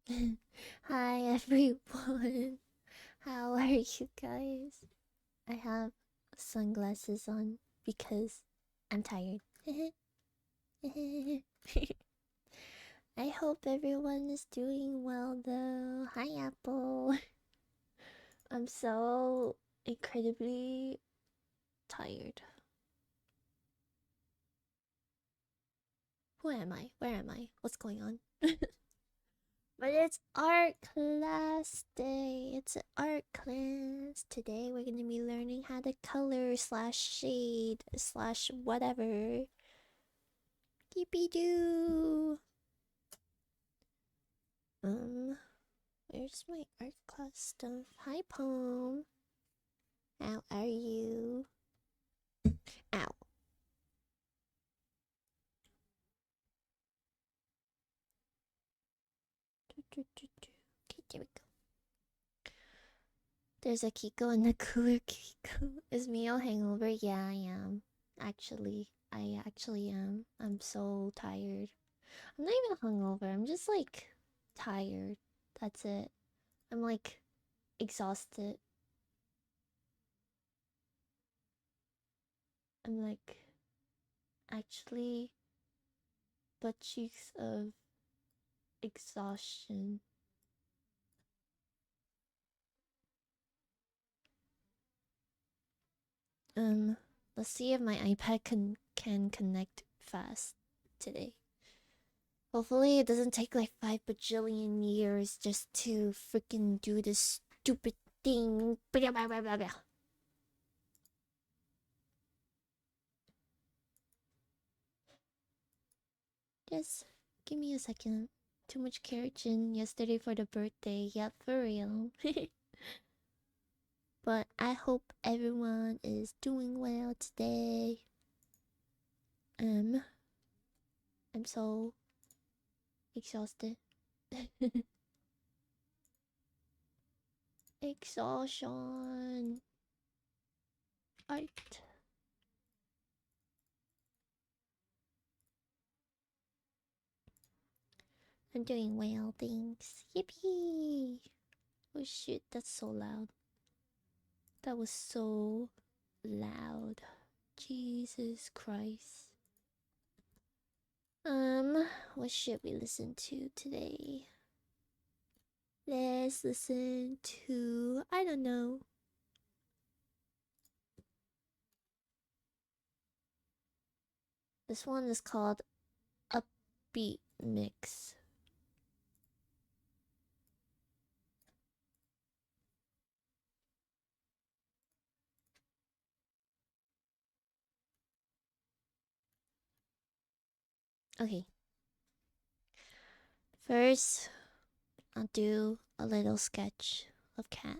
Hi everyone. How are you guys? I have sunglasses on because I'm tired. I hope everyone is doing well though. Hi Apple. I'm so incredibly tired. Who am I? Where am I? What's going on? But it's art class day. It's an art class. Today we're gonna be learning how to color slash shade slash whatever. Yippee doo. Where's my art class stuff? Hi Poem. How are you? Ow. Okay, there we go. There's a Kiko and a cooler Kiko. Is Mio hangover? Yeah, I am. Actually, I actually am. I'm so tired. I'm not even hungover. I'm just like tired. That's it. I'm like exhausted. I'm like actually butt cheeks of exhaustion. Let's see if my iPad can connect fast today. Hopefully it doesn't take like 5 bajillion years just to freaking do this stupid thing. Blah, blah, blah, blah, blah. Just give me a second. Too much keratin yesterday for the birthday. Yep, for real. But I hope everyone is doing well today. I'm so exhausted. Exhaustion. Art. I'm doing well, thanks. Yippee! Oh shit, that's so loud. That was so loud. Jesus Christ. What should we listen to today? Let's listen to, I don't know. This one is called Upbeat Mix. Okay. First, I'll do a little sketch of Cat.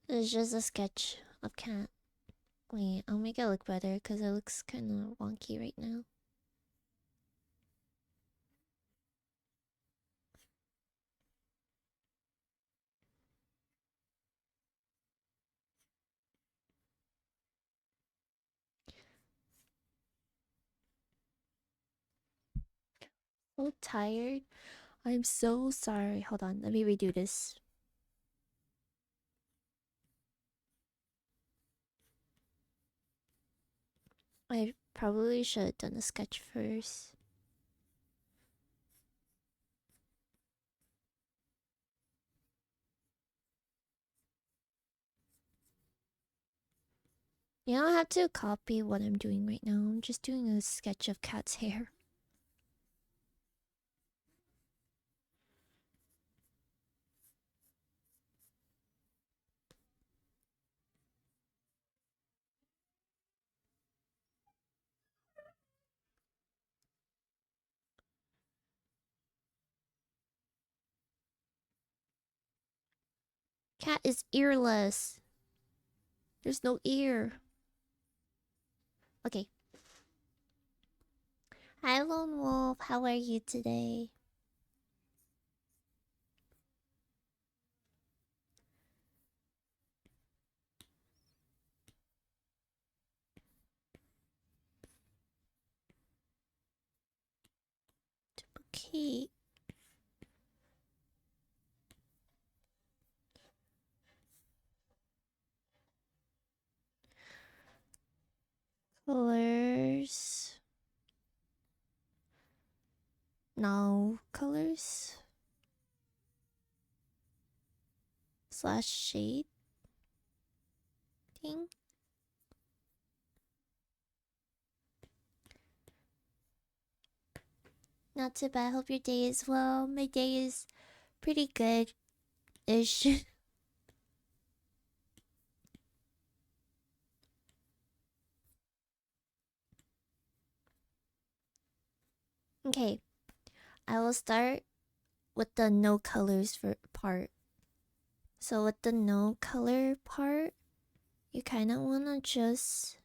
It's just a sketch of Cat. Wait, I'll make it look better because it looks kind of wonky right now. So tired. I'm so sorry. Hold on, let me redo this. I probably should have done the sketch first. You don't have to copy what I'm doing right now. I'm just doing a sketch of Cat's hair. Cat is earless. There's no ear. Okay. Hi, Lone Wolf. How are you today? Okay. Colors. No colors. Slash shade thing. Not too bad. Hope your day is well. My day is pretty good-ish. Okay. I will start with the no colors for part. So with the no color part, you kind of want to just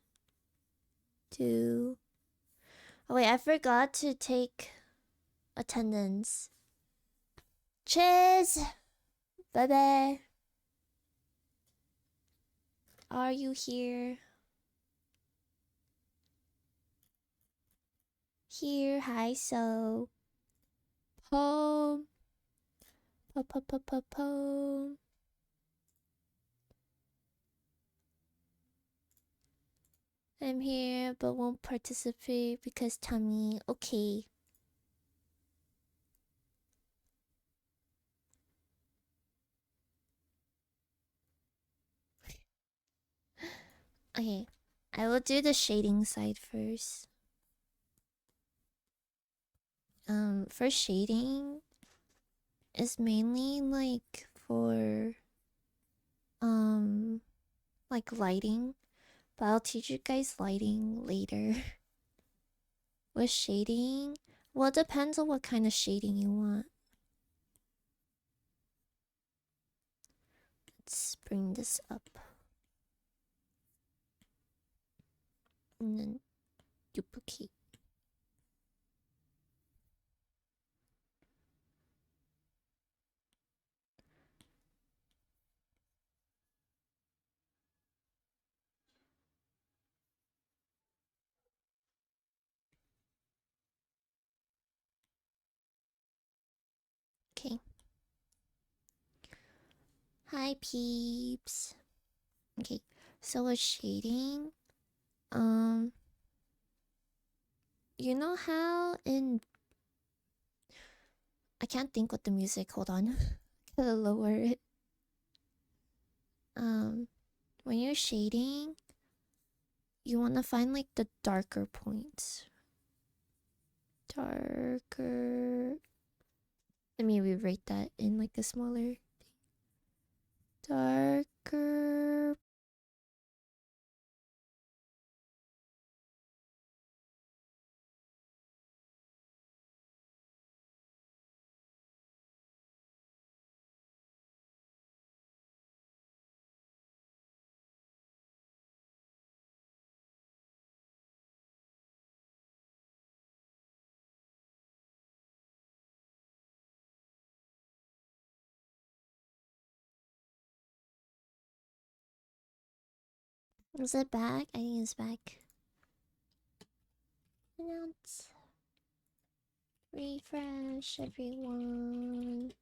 do... Oh wait, I forgot to take attendance. Cheers! Bye-bye. Are you here? Here, hi, so... Poem. Poem. I'm here, but won't participate because tummy. Okay. Okay. I will do the shading side first. For shading is mainly like for like lighting, but I'll teach you guys lighting later. With shading, well, it depends on what kind of shading you want. Let's bring this up. And then duplicate. Okay. Hi peeps. Okay, so with shading, you know how in... I can't think with the music, hold on. Gotta lower it. When you're shading, you wanna find like the darker points. Darker. Let me rewrite that in like a smaller... Darker. Is it back? I think it's back. Announce. Refresh, everyone.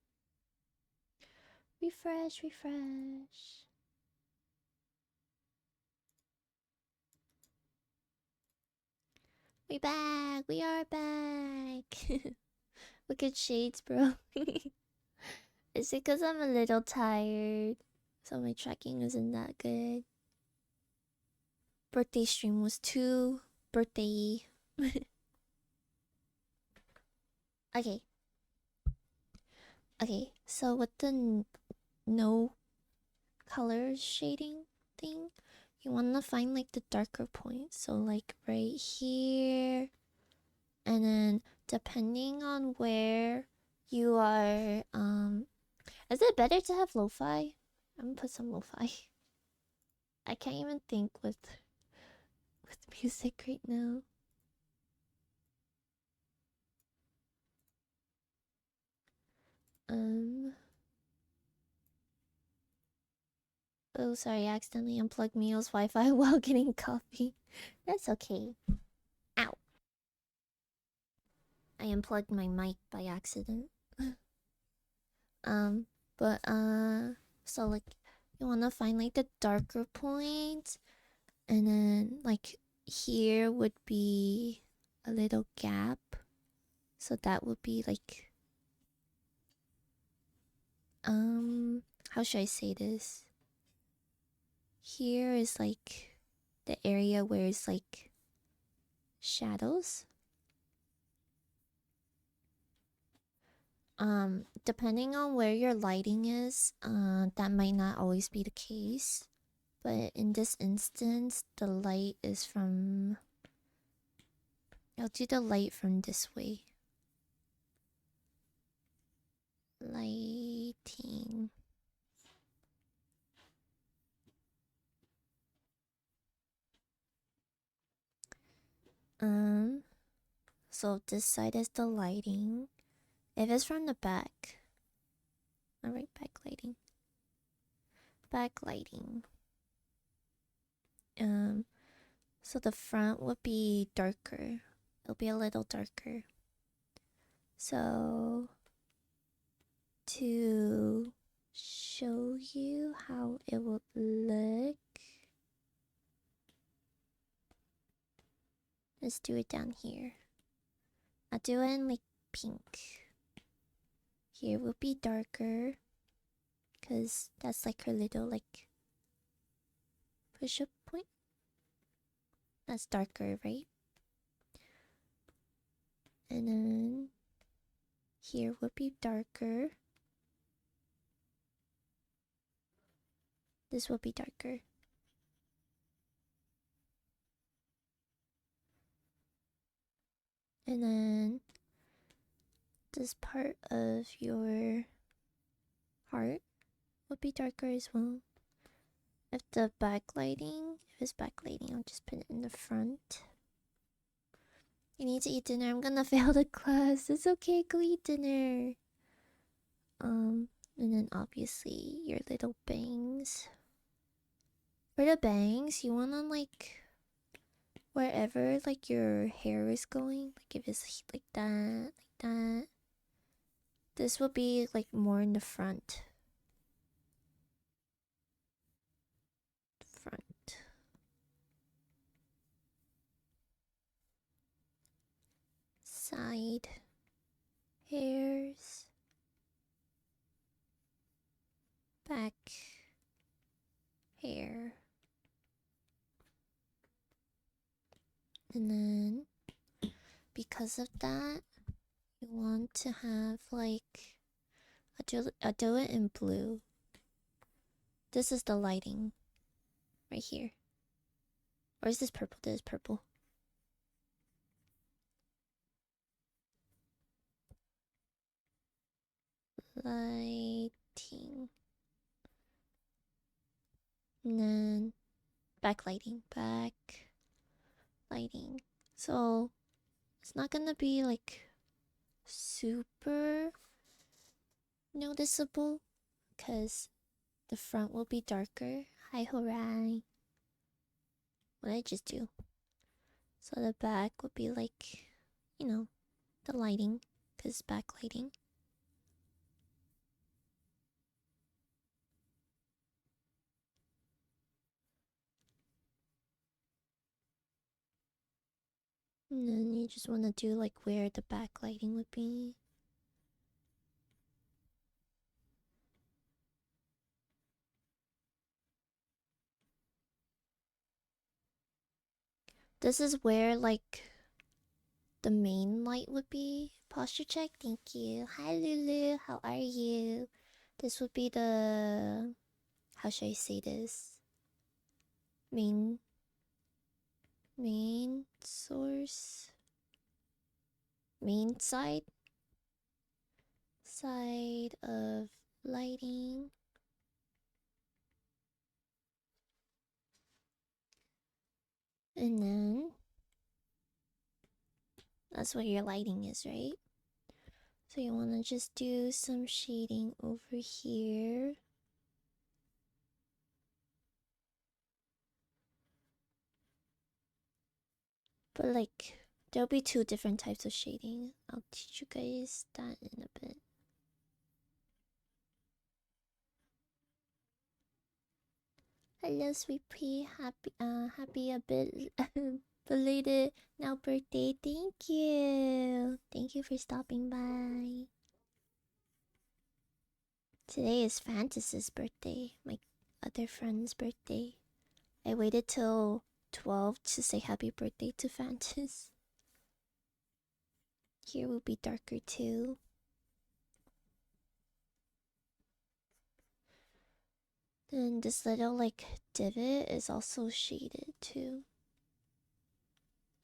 Refresh. We back. We are back. Look at shades, bro. Is it because I'm a little tired? So my tracking isn't that good. Birthday stream was too birthday. Okay. Okay, so with the no color shading thing, you want to find like the darker points. So like right here. And then depending on where you are, is it better to have lo-fi? I'm gonna put some lo-fi. I can't even think with music right now. Oh, sorry, I accidentally unplugged Mio's Wi-Fi while getting coffee. That's okay. Ow. I unplugged my mic by accident. um, but so like you wanna find like the darker point, and then like here would be a little gap, so that would be like how should I say this? Here is like the area where it's like shadows. Depending on where your lighting is, that might not always be the case. But in this instance, the light is from... I'll do the light from this way. Lighting. So this side is the lighting. If it's from the back, alright, backlighting. Backlighting. So the front would be darker. It'll be a little darker. So to show you how it would look, let's do it down here. I'll do it in like pink. Here will be darker, because that's like her little like push-up point. That's darker, right? And then here would be darker. This will be darker. And then this part of your heart would be darker as well. If it's backlighting, I'll just put it in the front. You need to eat dinner. I'm gonna fail the class. It's okay, go eat dinner. And then obviously your little bangs. For the bangs, you wanna like wherever like your hair is going, like if it's like that. This will be like more in the front. Side hairs, back hair, and then because of that, you want to have like I'll do it in blue. This is the lighting right here. Or is this purple? This is purple. Lighting. And then backlighting. Backlighting. So it's not gonna be like super noticeable because the front will be darker. Hi, hooray. What did I just do? So the back would be like, you know, the lighting, because backlighting. And then you just want to do like where the backlighting would be. This is where like the main light would be. Posture check, thank you. Hi Lulu, how are you? This would be the, how should I say this? Main source. Main side of lighting. And then that's where your lighting is, right? So you want to just do some shading over here. But like There'll be two different types of shading. I'll teach you guys that in a bit. Hello, sweet pea. Happy a bit belated now birthday. Thank you. Thank you for stopping by. Today is Fantas's birthday, my other friend's birthday. I waited till 12 to say happy birthday to Fantas. Here will be darker too. Then this little like divot is also shaded too.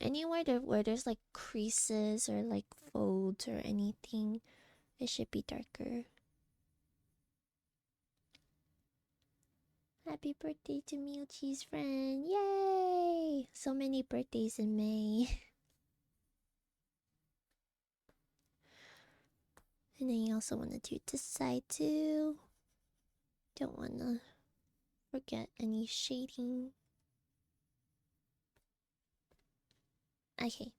Anywhere where there's like creases or like folds or anything, it should be darker. Happy birthday to Miyochi's friend. Yay! So many birthdays in May. And then you also want to do this side too. Don't want to forget any shading. Okay.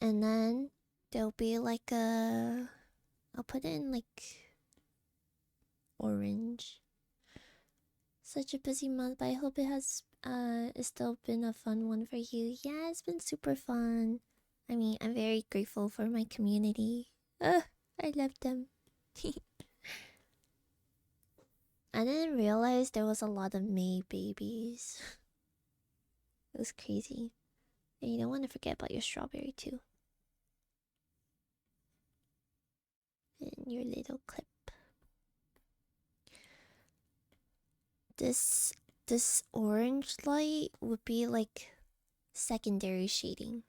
And then there'll be like a... I'll put it in like orange. Such a busy month, but I hope it has it's still been a fun one for you. Yeah, it's been super fun. I mean, I'm very grateful for my community. I love them. I didn't realize there was a lot of May babies. It was crazy. And you don't want to forget about your strawberry too. And your little clip. This orange light would be like secondary shading.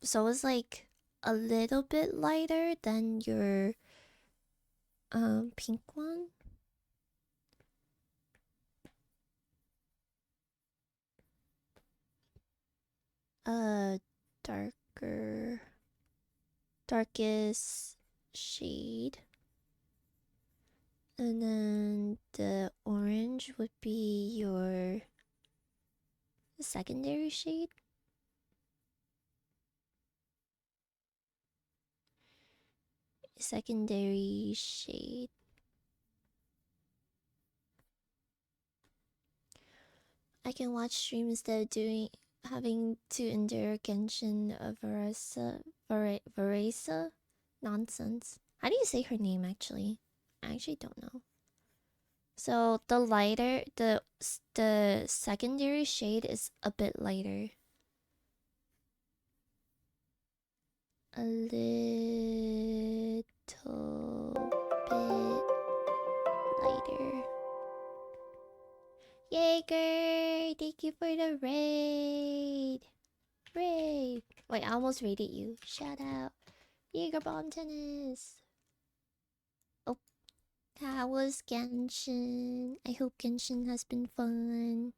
So it's like a little bit lighter than your pink one. Darkest shade. And then the orange would be your secondary shade. Secondary shade. I can watch streams instead of having to endure Genshin Varesa nonsense. How do you say her name actually? I actually don't know. So the lighter, the secondary shade is a bit lighter. A little bit lighter. Jaeger, thank you for the raid. Wait, I almost raided you. Shout out. Jaeger Bomb Tennis. Oh, that was Genshin. I hope Genshin has been fun.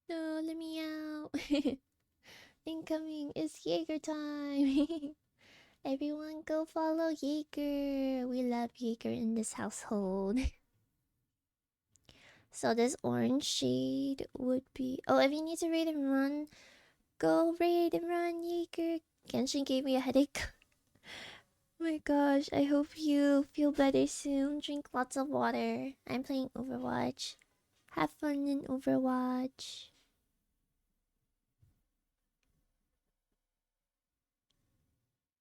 No, let me out. Incoming, it's Jaeger time. Everyone go follow Jaeger. We love Jaeger in this household. So this orange shade would be... Oh, if you need to raid and run, go raid and run, Jaeger. Genshin gave me a headache. Oh my gosh, I hope you feel better soon. Drink lots of water. I'm playing Overwatch. Have fun in Overwatch.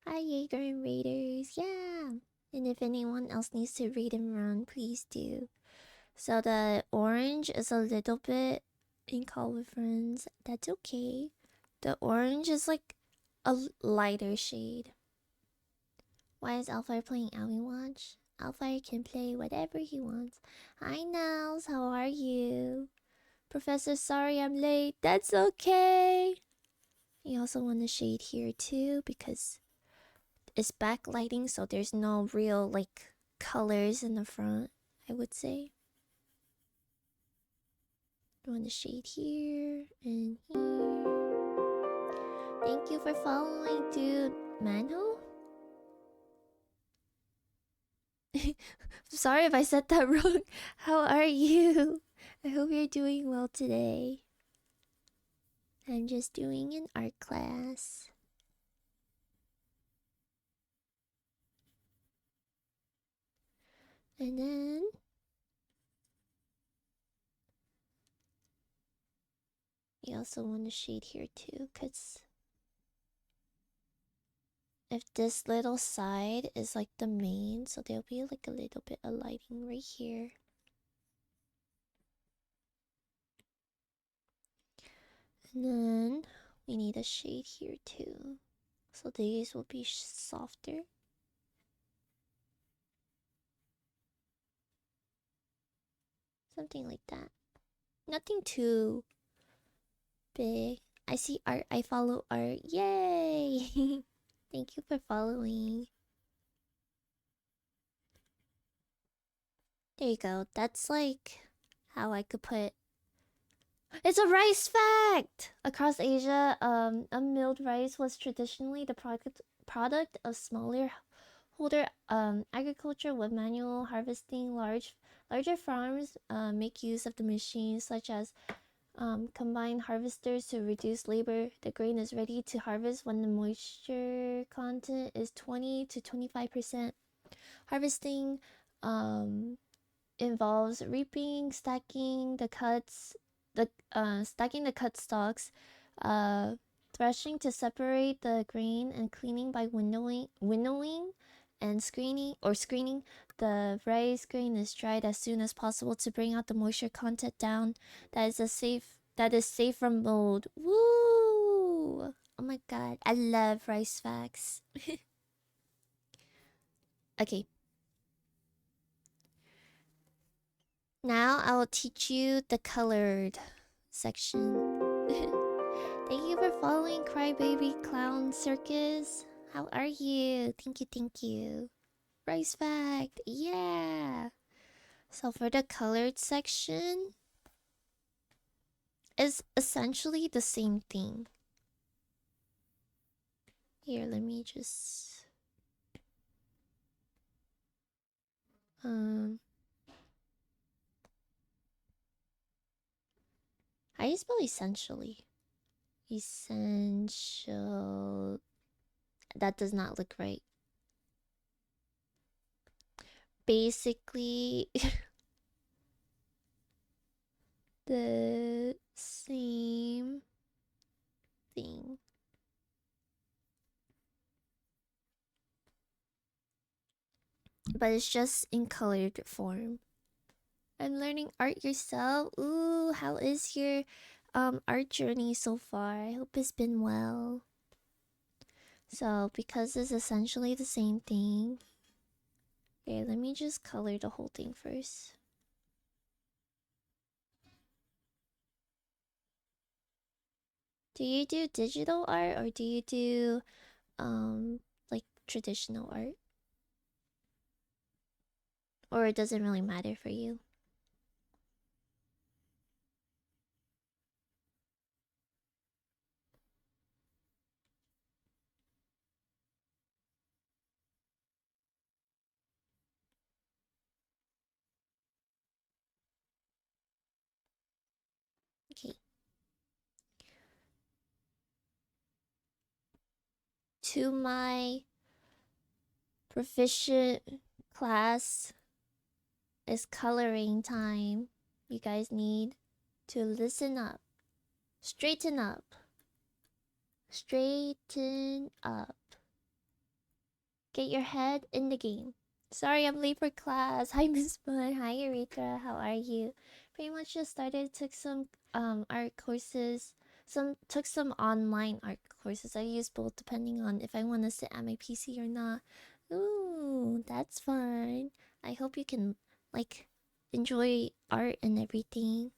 Hi, Jaeger and Raiders. Yeah. And if anyone else needs to raid and run, please do. So the orange is a little bit in Call with Friends. That's okay. The orange is like a lighter shade. Why is Alfire playing Owie Watch? Alfire can play whatever he wants. Hi, Nels. How are you? Professor, sorry I'm late. That's okay. You also want to shade here too because it's backlighting, so there's no real like colors in the front, I would say. You want to shade here and here. Thank you for following, dude. Manho? sorry if I said that wrong. How are you? I hope you're doing well today. I'm just doing an art class. And then you also want to shade here too, because if this little side is like the main, so there'll be like a little bit of lighting right here. And then we need a shade here too. So these will be softer. Something like that. Nothing too big. I see art. I follow art. Yay! Thank you for following. There you go. That's like how I could put. It's a rice fact! Across Asia, milled rice was traditionally the product of smaller holder agriculture with manual harvesting. Larger farms make use of the machines such as combine harvesters to reduce labor. The grain is ready to harvest when the moisture content is 20 to 25%. Harvesting involves reaping, stacking the cut stalks, threshing to separate the grain, and cleaning by winnowing and screening. The rice grain is dried as soon as possible to bring out the moisture content down. That is safe from mold. Woo! Oh my god, I love rice facts. Okay. Now I will teach you the colored section. Thank you for following Crybaby Clown Circus. How are you? Thank you, thank you. Rice fact, yeah. So for the colored section, is essentially the same thing. Here, let me just how do you spell essentially? Essential. That does not look right. Basically the same thing. But it's just in colored form. I'm learning art yourself. Ooh, how is your art journey so far? I hope it's been well. So because it's essentially the same thing. Okay, let me just color the whole thing first. Do you do digital art or do you do like traditional art? Or it doesn't really matter for you? Okay. To my proficient class is coloring time. You guys need to listen up. Straighten up. Straighten up. Get your head in the game. Sorry, I'm late for class. Hi, Miss Bun. Hi, Eureka. How are you? Pretty much just started. Took some art courses. Took some online art courses. I use both depending on if I want to sit at my PC or not. Ooh, that's fun. I hope you can like enjoy art and everything.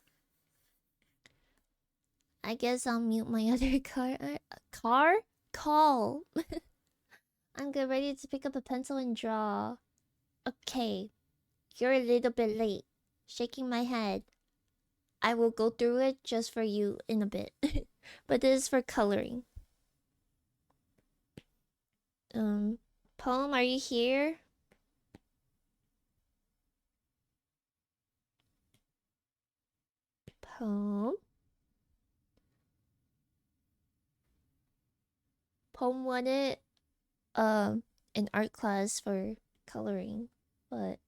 I guess I'll mute my other call. I'm good, ready to pick up a pencil and draw. Okay, you're a little bit late. Shaking my head. I will go through it just for you in a bit. But this is for coloring. Poem, are you here? Poem. Poem wanted an art class for coloring, but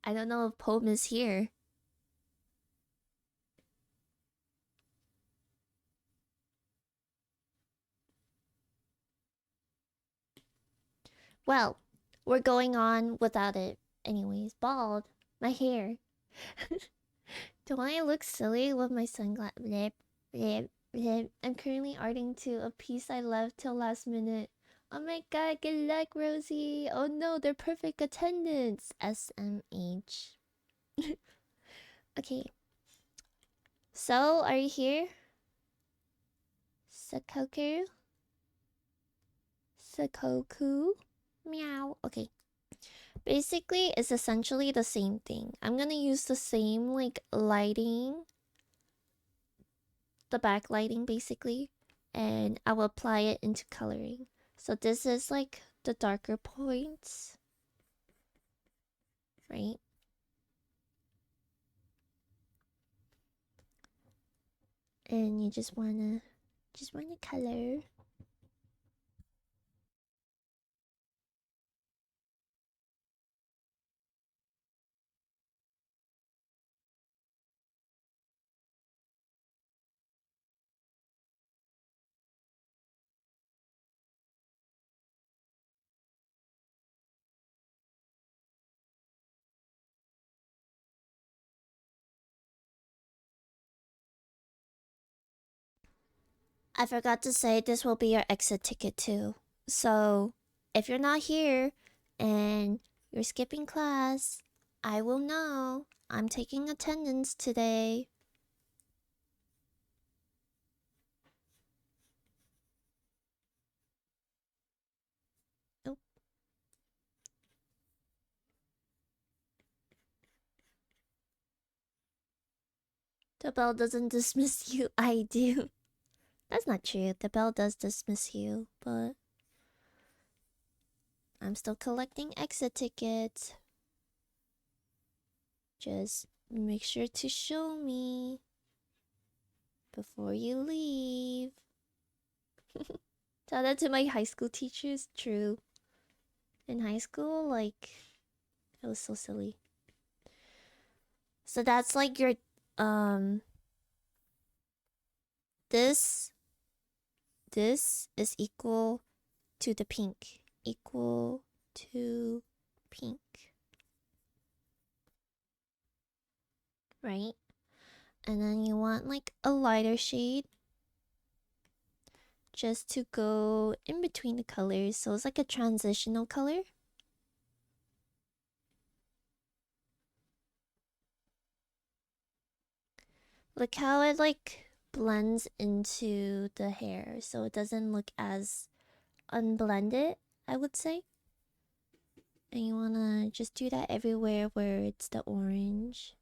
I don't know if Poem is here. Well, we're going on without it. Anyways, bald. My hair. Don't I look silly with my sunglasses? Blip, blip, blip. I'm currently arting to a piece I left till last minute. Oh my god, good luck, Rosie. Oh no, they're perfect attendance. SMH. Okay. So, are you here? Sakoku? Sakoku? Meow. Okay. Basically, it's essentially the same thing. I'm gonna use the same, like, lighting. The backlighting, basically. And I will apply it into coloring. So this is, like, the darker points. Right? And you just wanna color. I forgot to say this will be your exit ticket too. So if you're not here and you're skipping class, I will know. I'm taking attendance today. Oh. The bell doesn't dismiss you. I do. That's not true. The bell does dismiss you, but I'm still collecting exit tickets. Just make sure to show me before you leave. Tell that to my high school teachers. True. In high school, like, it was so silly. So that's like your, this is equal to the pink. Equal to pink. Right? And then you want like a lighter shade just to go in between the colors. So it's like a transitional color. Look how it like blends into the hair so it doesn't look as unblended, I would say. And you wanna just do that everywhere where it's the orange.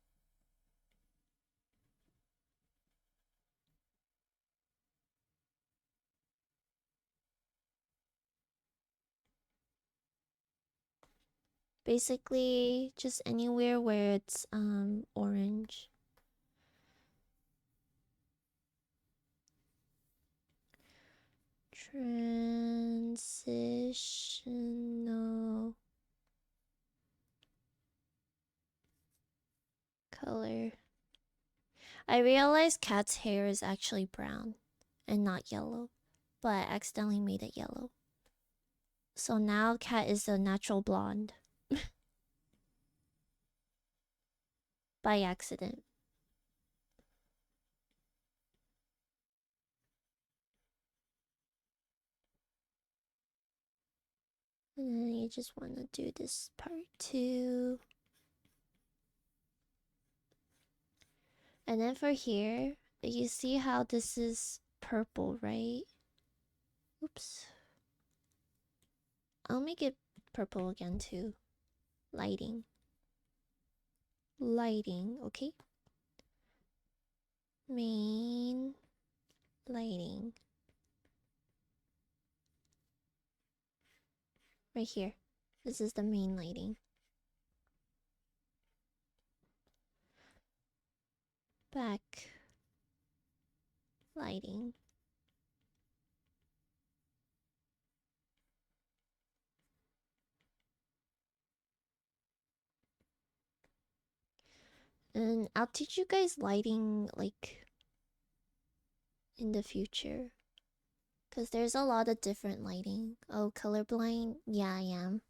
Basically, just anywhere where it's orange. Transitional color. I realized Cat's hair is actually brown and not yellow, but I accidentally made it yellow. So now Cat is a natural blonde. By accident. And then you just want to do this part too. And then for here, you see how this is purple, right? Oops. I'll make it purple again too. Lighting. Lighting, okay? Main lighting. Right here. This is the main lighting. back lighting. And I'll teach you guys lighting like in the future. Because there's a lot of different lighting. Oh, colorblind? Yeah, I am.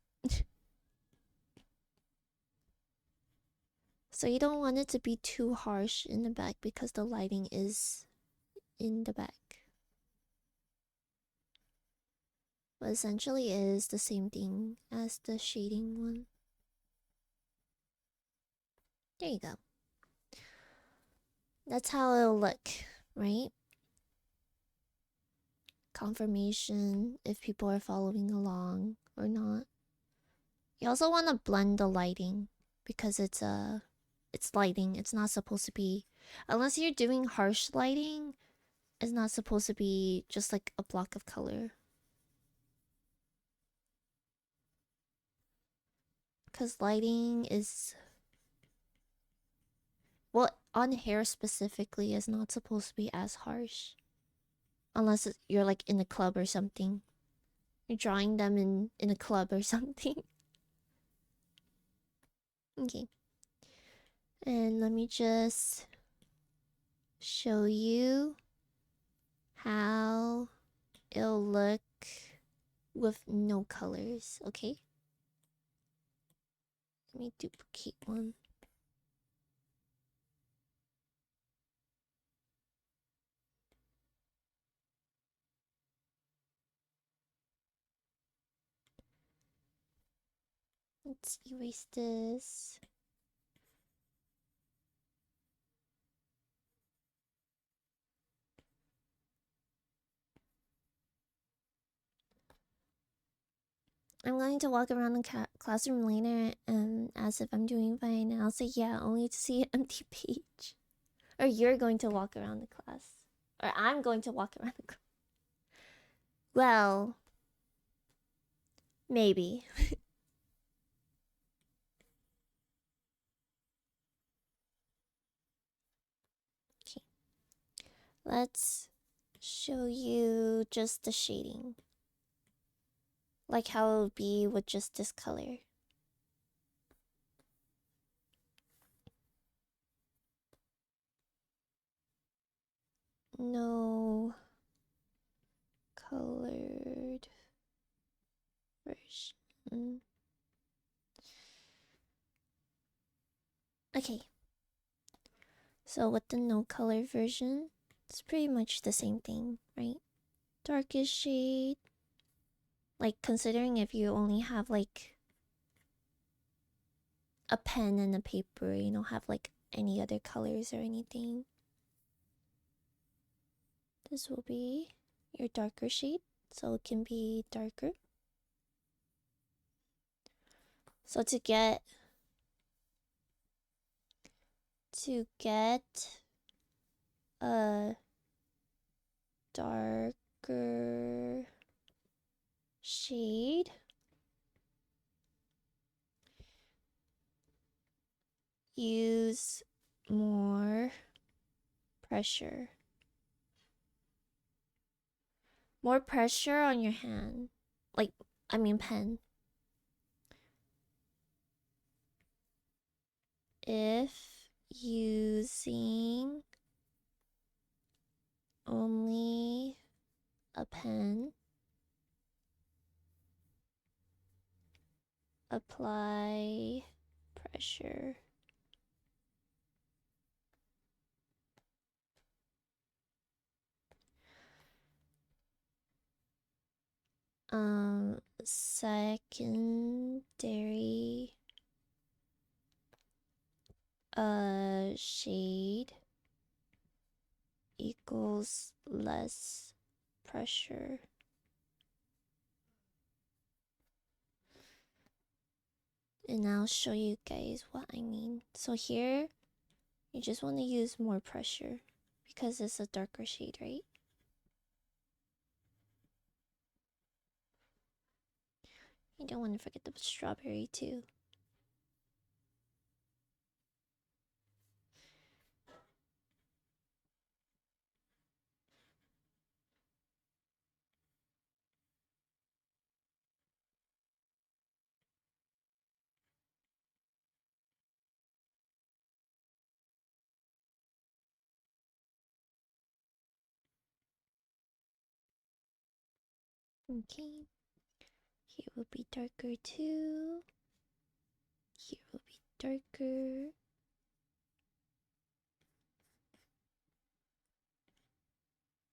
So you don't want it to be too harsh in the back because the lighting is in the back. But essentially it is the same thing as the shading one. There you go. That's how it'll look, right? Confirmation if people are following along or not. You also want to blend the lighting because it's lighting. It's not supposed to be, unless you're doing harsh lighting, it's not supposed to be just like a block of color. Because lighting is, well, on hair specifically is not supposed to be as harsh. Unless you're like in a club or something. You're drawing them in a club or something. Okay. And let me just show you how it'll look with no colors, okay? Let me duplicate one. Let's erase this. I'm going to walk around the classroom later and ask if I'm doing fine. And I'll say yeah, only to see an empty page. Or you're going to walk around the class. Or I'm going to walk around the class. Well, maybe. Okay. Let's show you just the shading. Like how it would be with just this color. No colored version. Okay. So with the no color version, it's pretty much the same thing, right? Darkest shade. Like considering if you only have like a pen and a paper, you don't have like any other colors or anything. This will be your darker shade, so it can be darker. So to get a darker shade, use more pressure. More pressure on your hand. Like, I mean pen. If using only a pen, apply pressure. Secondary shade equals less pressure. And I'll show you guys what I mean. So here, you just want to use more pressure because it's a darker shade, right? You don't want to forget the strawberry too. Okay. Here will be darker too. Here will be darker.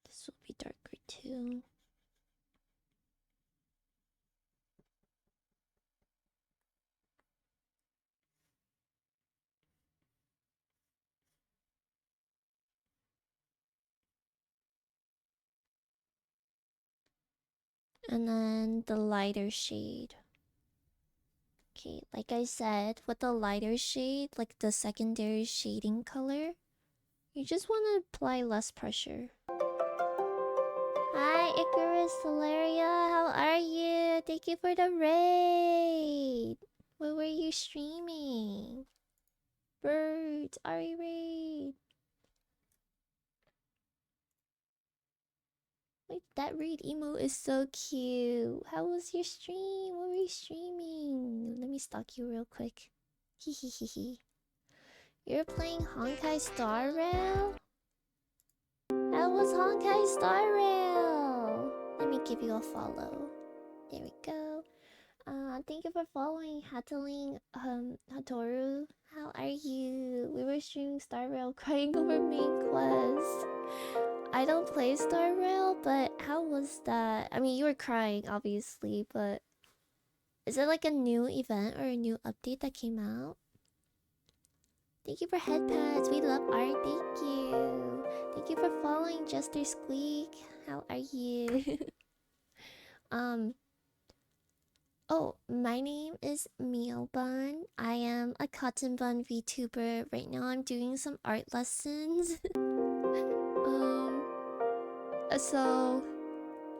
This will be darker too. And then the lighter shade. Okay, like I said, with the lighter shade, like the secondary shading color, you just want to apply less pressure. Hi, Icarus Solaria, how are you? Thank you for the raid. What were you streaming? Birds, Ari raid. Wait, that raid emote is so cute. How was your stream? What were you streaming? Let me stalk you real quick. Hehehehe. You're playing Honkai Star Rail? How was Honkai Star Rail? Let me give you a follow. There we go. Thank you for following Hataling Hatoru. How are you? We were streaming Star Rail crying over main quest. I don't play Star Rail, but how was that? I mean, you were crying, obviously, but is it like a new event or a new update that came out? Thank you for headpads. We love art. Thank you. Thank you for following Jester Squeak. How are you? um. Oh, my name is MiyoVOD. I am a cotton bun VTuber. Right now, I'm doing some art lessons. So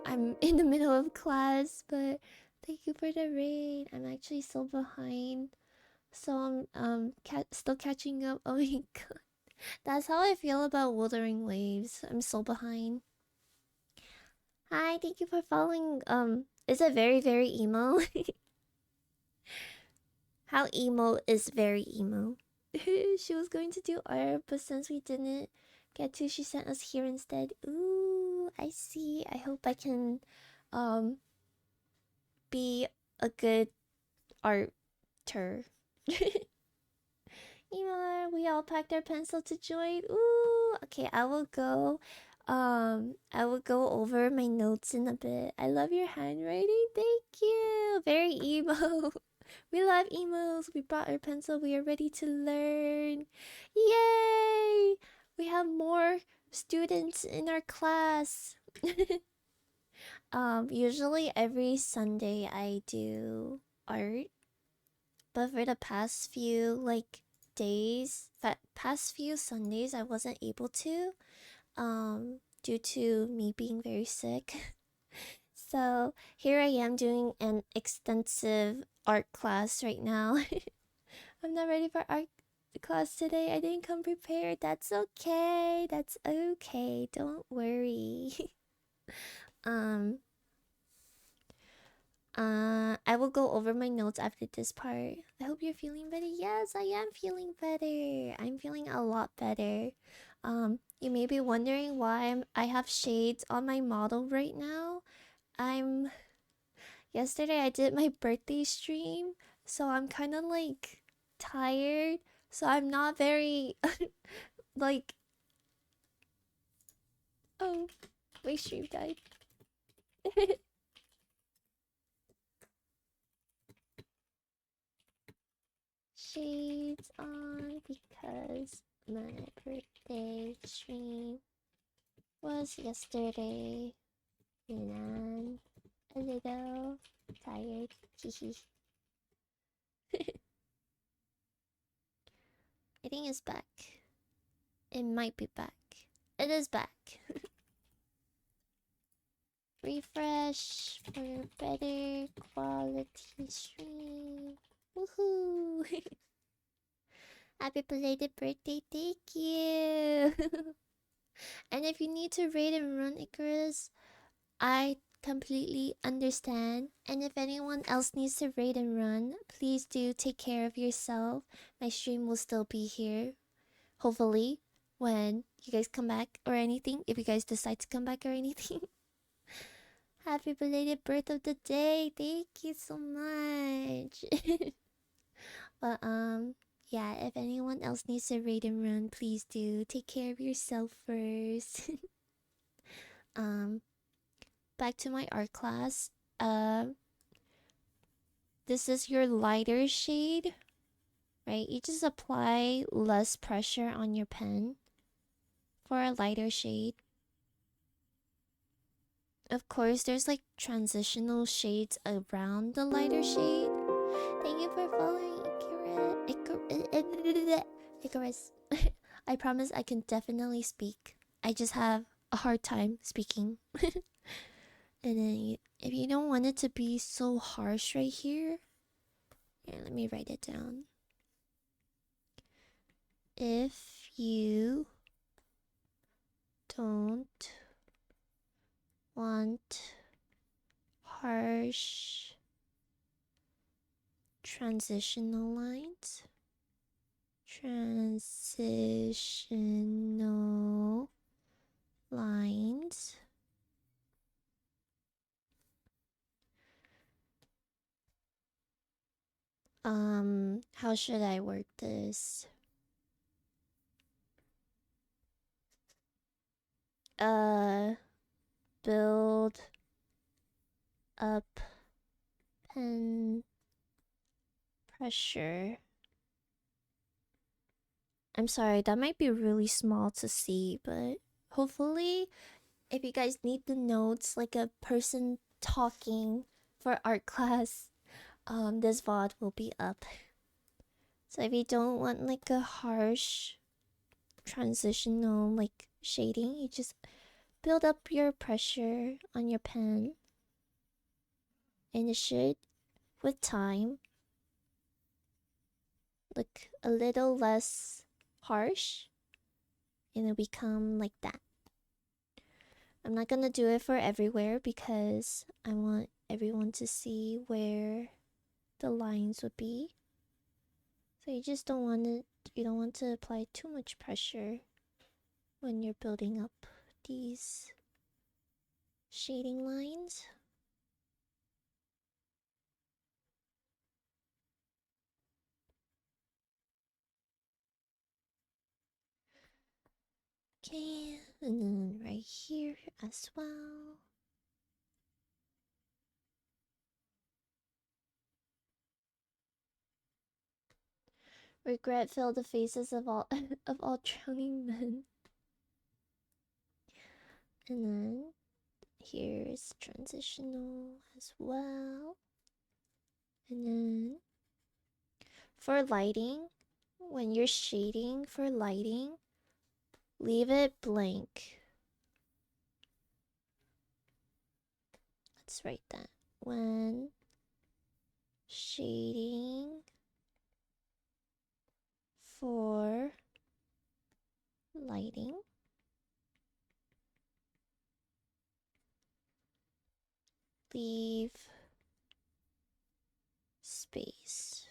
I'm in the middle of class, but thank you for the raid. I'm actually so behind, so I'm still catching up. Oh my god, that's how I feel about Wuthering Waves. I'm so behind. Hi, thank you for following. Is it very very emo? How emo is very emo. She was going to do art, but since we didn't get to, she sent us here instead. Ooh, I see. I hope I can be a good arter. Emo, we all packed our pencil to join. Ooh, okay, I will go over my notes in a bit. I love your handwriting. Thank you. Very emo. We love emos. We brought our pencil. We are ready to learn. Yay! We have more students in our class. Usually every Sunday I do art, but for the past few days, that past few Sundays I wasn't able to, due to me being very sick. So here I am doing an extensive art class right now. I'm not ready for art class today. I didn't come prepared. That's okay. That's okay. Don't worry. um I will go over my notes after this part. I hope you're feeling better. Yes, I am feeling better. I'm feeling a lot better. You may be wondering why I have shades on my model right now. I'm Yesterday I did my birthday stream, so I'm kind of like tired. So I'm not very like oh, my stream died. Shades on because my birthday stream was yesterday and I'm a little tired. I think it's back. It might be back. It is back. Refresh for better quality stream. Woohoo! Happy belated birthday, thank you! And if you need to raid and run Icarus, I completely understand. And if anyone else needs to raid and run, please do take care of yourself. My stream will still be here. Hopefully, when you guys come back or anything, if you guys decide to come back or anything. Happy belated birth of the day. Thank you so much. But yeah, if anyone else needs a raid and run, please do. Take care of yourself first. um Back to my art class. This is your lighter shade, right? You just apply less pressure on your pen for a lighter shade. Of course, there's like transitional shades around the lighter shade. Thank you for following Icarus. I promise I can definitely speak. I just have a hard time speaking. And then if you don't want it to be so harsh right here, let me write it down. If you don't want harsh transitional lines, how should I word this? Build up pen pressure. I'm sorry, that might be really small to see, but hopefully, if you guys need the notes like a person talking for art class, this VOD will be up. So if you don't want like a harsh transitional like shading, you just build up your pressure on your pen, and it should, with time, look a little less harsh, and it'll become like that. I'm not gonna do it for everywhere because I want everyone to see where the lines would be. So you just don't want it, you don't want to apply too much pressure when you're building up these shading lines. Okay, and then right here as well. Regret filled the faces of all of all drowning men. And then here's transitional as well. And then for lighting, when you're shading for lighting, leave it blank. Let's write that. When shading for lighting, leave space.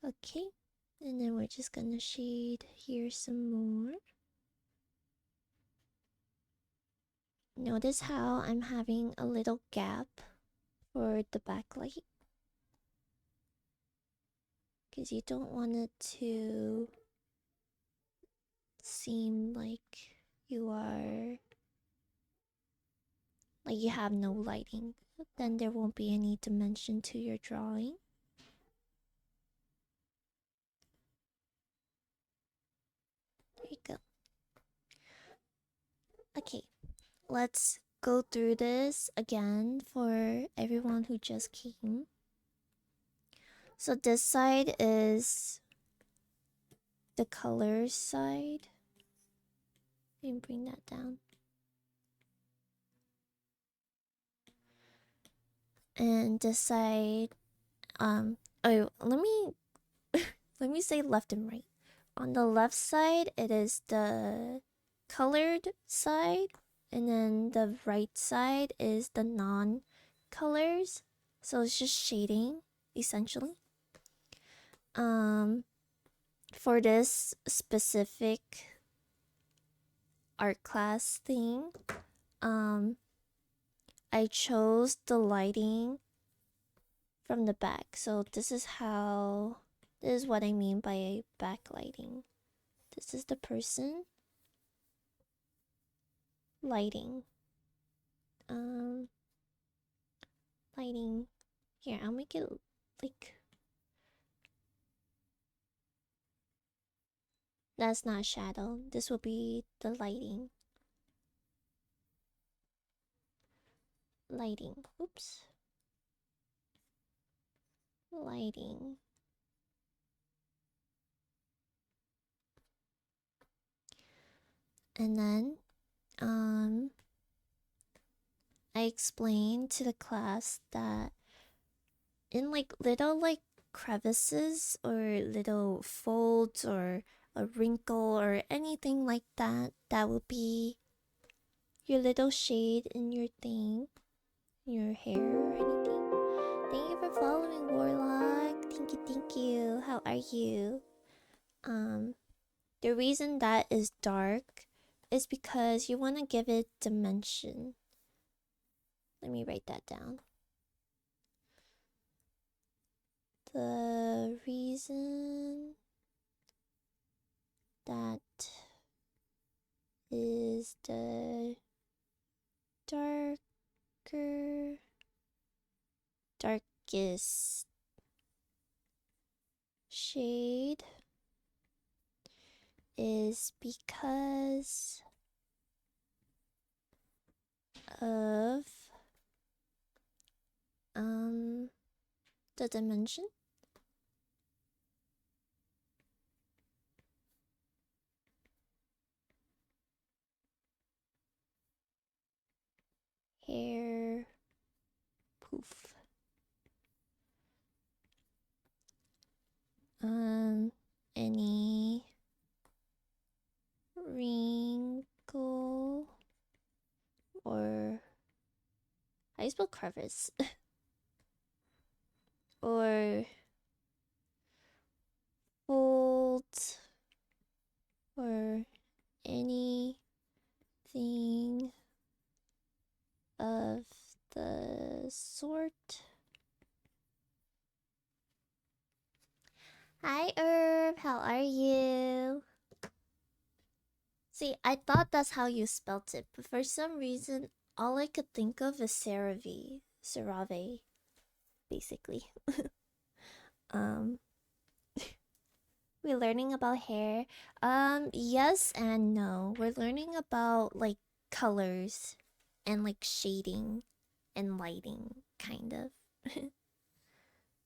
Okay, and then we're just gonna shade here some more. Notice how I'm having a little gap for the backlight, because you don't want it to seem like you are like you have no lighting. Then there won't be any dimension to your drawing. There you go. Okay, let's go through this again for everyone who just came. So this side is the colors side. And bring that down. And this side, oh, let me say left and right. On the left side, it is the colored side, and then the right side is the non-colors. So it's just shading, essentially. For this specific art class thing, I chose the lighting from the back. So this is what I mean by backlighting. This is the person lighting. Lighting. Here, I'll make it like that's not shadow. This will be the lighting. Lighting. Oops. Lighting. And then I explained to the class that in like little like crevices or little folds or a wrinkle or anything like that, that will be your little shade in your thing, your hair or anything. Thank you for following, Warlock. Thank you. How are you? The reason that is dark is because you want to give it dimension. Let me write that down. The reason that is the darkest shade is because of the dimension. Hair poof. Any wrinkle or how do you spell crevice? Or fold or anything of the sort. Hi Herb, how are you? See, I thought that's how you spelt it, but for some reason all I could think of is CeraVe. CeraVe, basically. We're learning about hair. Yes and no. We're learning about like colors and like shading and lighting, kind of.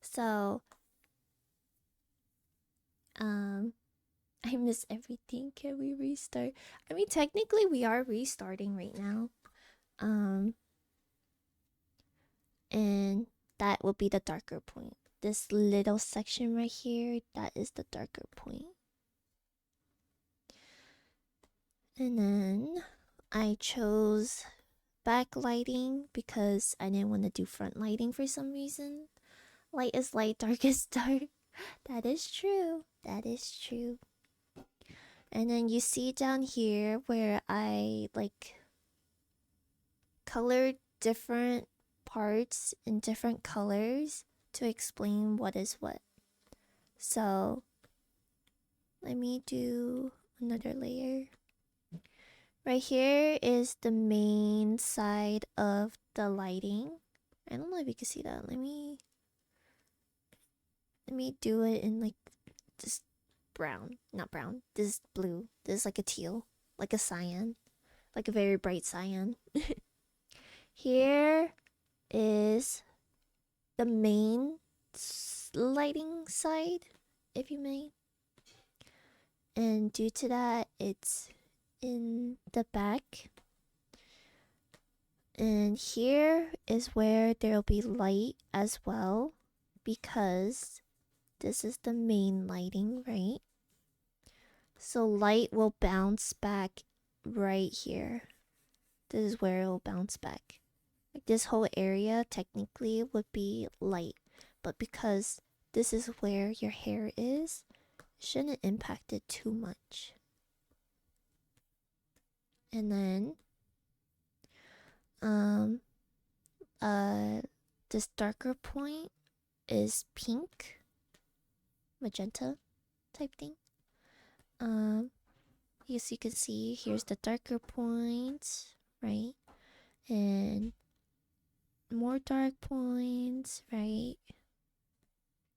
So, I miss everything. Can we restart? I mean, technically we are restarting right now. And that will be the darker point. This little section right here, that is the darker point. And then I chose backlighting because I didn't want to do front lighting for some reason. Light is light, dark is dark. That is true. That is true. And then you see down here where I like colored different parts in different colors to explain what is what. So let me do another layer. Right here is the main side of the lighting. I don't know if you can see that. Let me do it in like this brown. Not brown. This is blue. This is like a teal. Like a cyan. Like a very bright cyan. Here is the main lighting side, if you may. And due to that, it's in the back. And here is where there'll be light as well, because this is the main lighting, right? So light will bounce back right here. This is where it will bounce back. Like this whole area technically would be light, but because this is where your hair is, it shouldn't impact it too much. And then this darker point is pink, magenta type thing. Yes, you can see here's the darker points, right? And more dark points, right?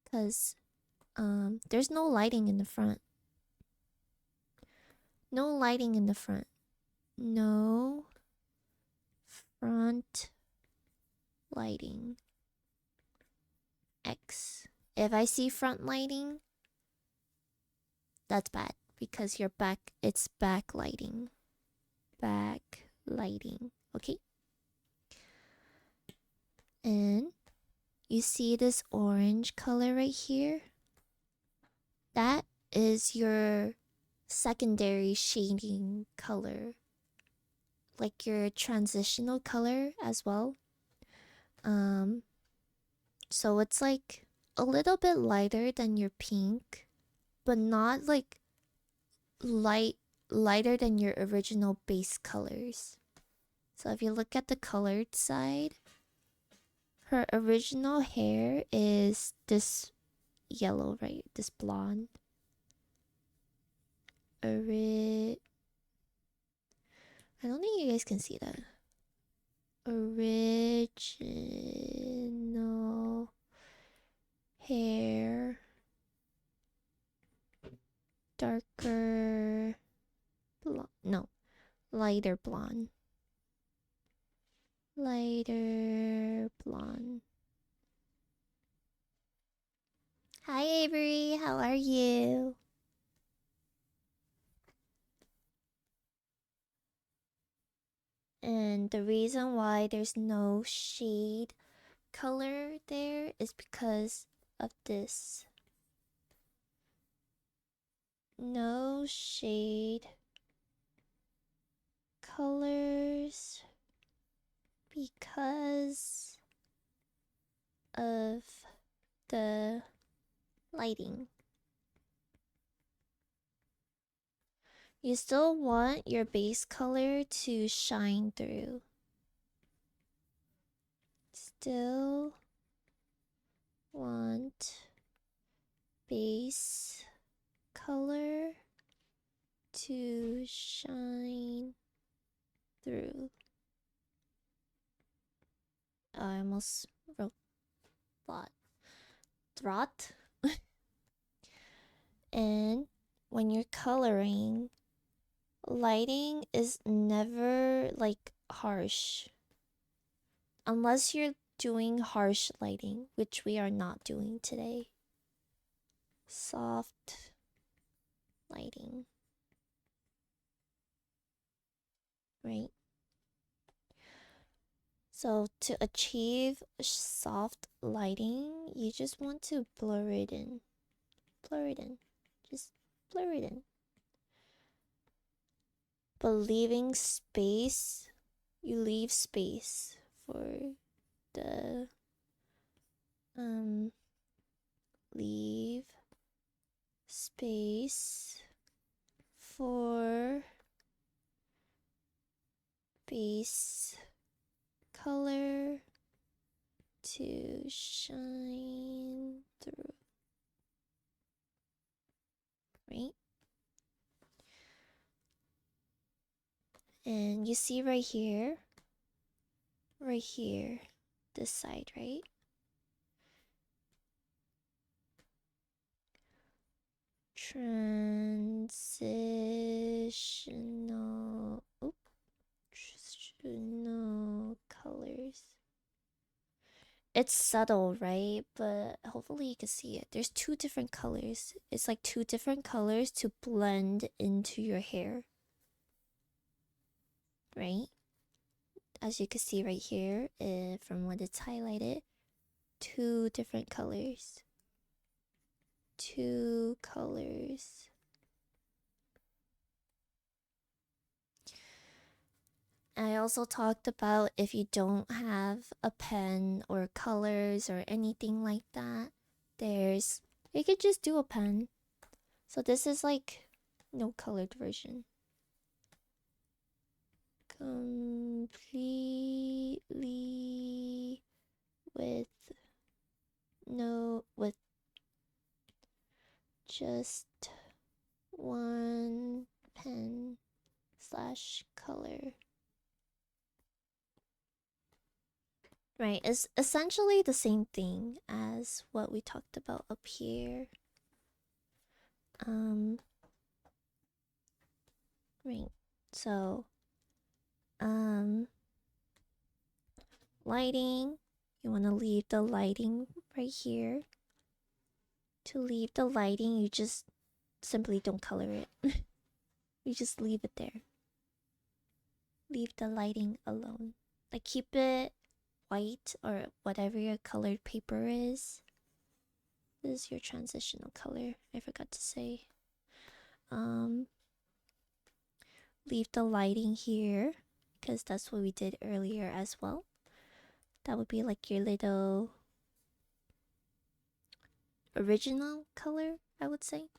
Because there's no lighting in the front. No lighting in the front. No front lighting. X. If I see front lighting, that's bad because your back, it's backlighting. Backlighting, okay? And you see this orange color right here? That is your secondary shading color. Like your transitional color as well. So it's like a little bit lighter than your pink, but not like lighter than your original base colors. So if you look at the colored side, her original hair is this yellow, right? This blonde. I don't think you guys can see that. Original hair. Darker blonde. No, lighter blonde. Lighter blonde. Hi Avery, how are you? And the reason why there's no shade color there is because of this. No shade colors because of the lighting. You still want your base color to shine through. Still want base color to shine through. I almost wrote throat. And when you're coloring, lighting is never like harsh. Unless you're doing harsh lighting, which we are not doing today. Soft lighting. Right? So to achieve soft lighting, you just want to blur it in. Blur it in. Just blur it in. But leaving space, you leave space for the leave space for base color to shine through, right? And you see right here, this side, right? Transitional colors. It's subtle, right? But hopefully you can see it. There's two different colors. It's like two different colors to blend into your hair. Right? As you can see right here, from when it's highlighted, two different colors. Two colors. I also talked about if you don't have a pen or colors or anything like that, you could just do a pen. So this is like no colored version. completely with with just one pen slash color. Right, it's essentially the same thing as what we talked about up here. Right. So, lighting, you want to leave the lighting right here. To leave the lighting, you just simply don't color it. You just leave it there. Leave the lighting alone. Like keep it white or whatever your colored paper is. This is your transitional color. I forgot to say. Leave the lighting here because that's what we did earlier as well. That would be like your little original color, I would say.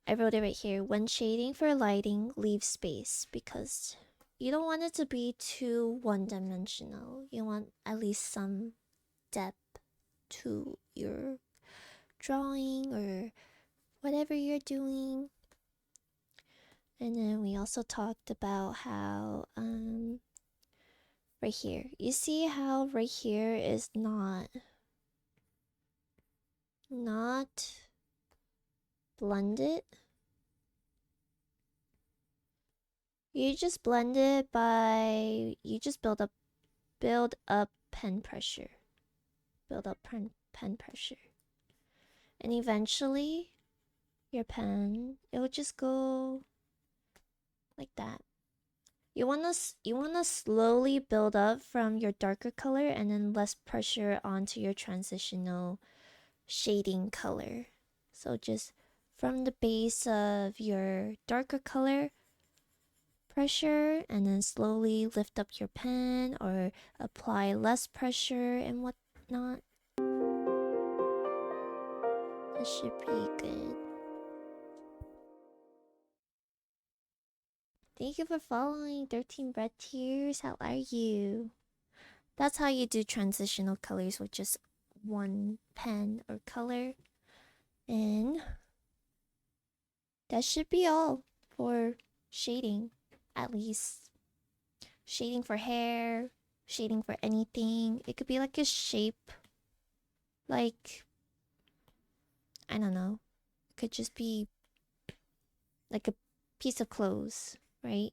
I wrote it right here. When shading for lighting, leave space because you don't want it to be too one-dimensional. You want at least some depth to your drawing or whatever you're doing. And then we also talked about how right here. You see how right here is not blended? You just blend it by you just build up pen pressure. Build up pen pressure. And eventually your pen it will just go like that. You wanna slowly build up from your darker color and then less pressure onto your transitional shading color. So just from the base of your darker color pressure and then slowly lift up your pen or apply less pressure and whatnot. That should be good. Thank you for following 13 Red Tears. How are you? That's how you do transitional colors with just one pen or color. And that should be all for shading, at least. Shading for hair, shading for anything. It could be like a shape. Like, I don't know. It could just be like a piece of clothes, right?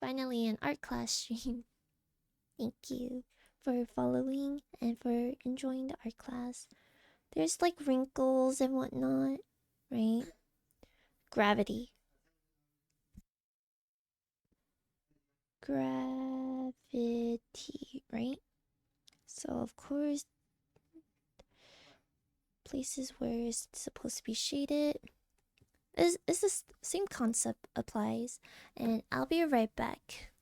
Finally, an art class stream. Thank you for following and for enjoying the art class. There's like wrinkles and whatnot, right? Gravity. Gravity, right? So, of course, places where it's supposed to be shaded. Is the same concept applies, and I'll be right back.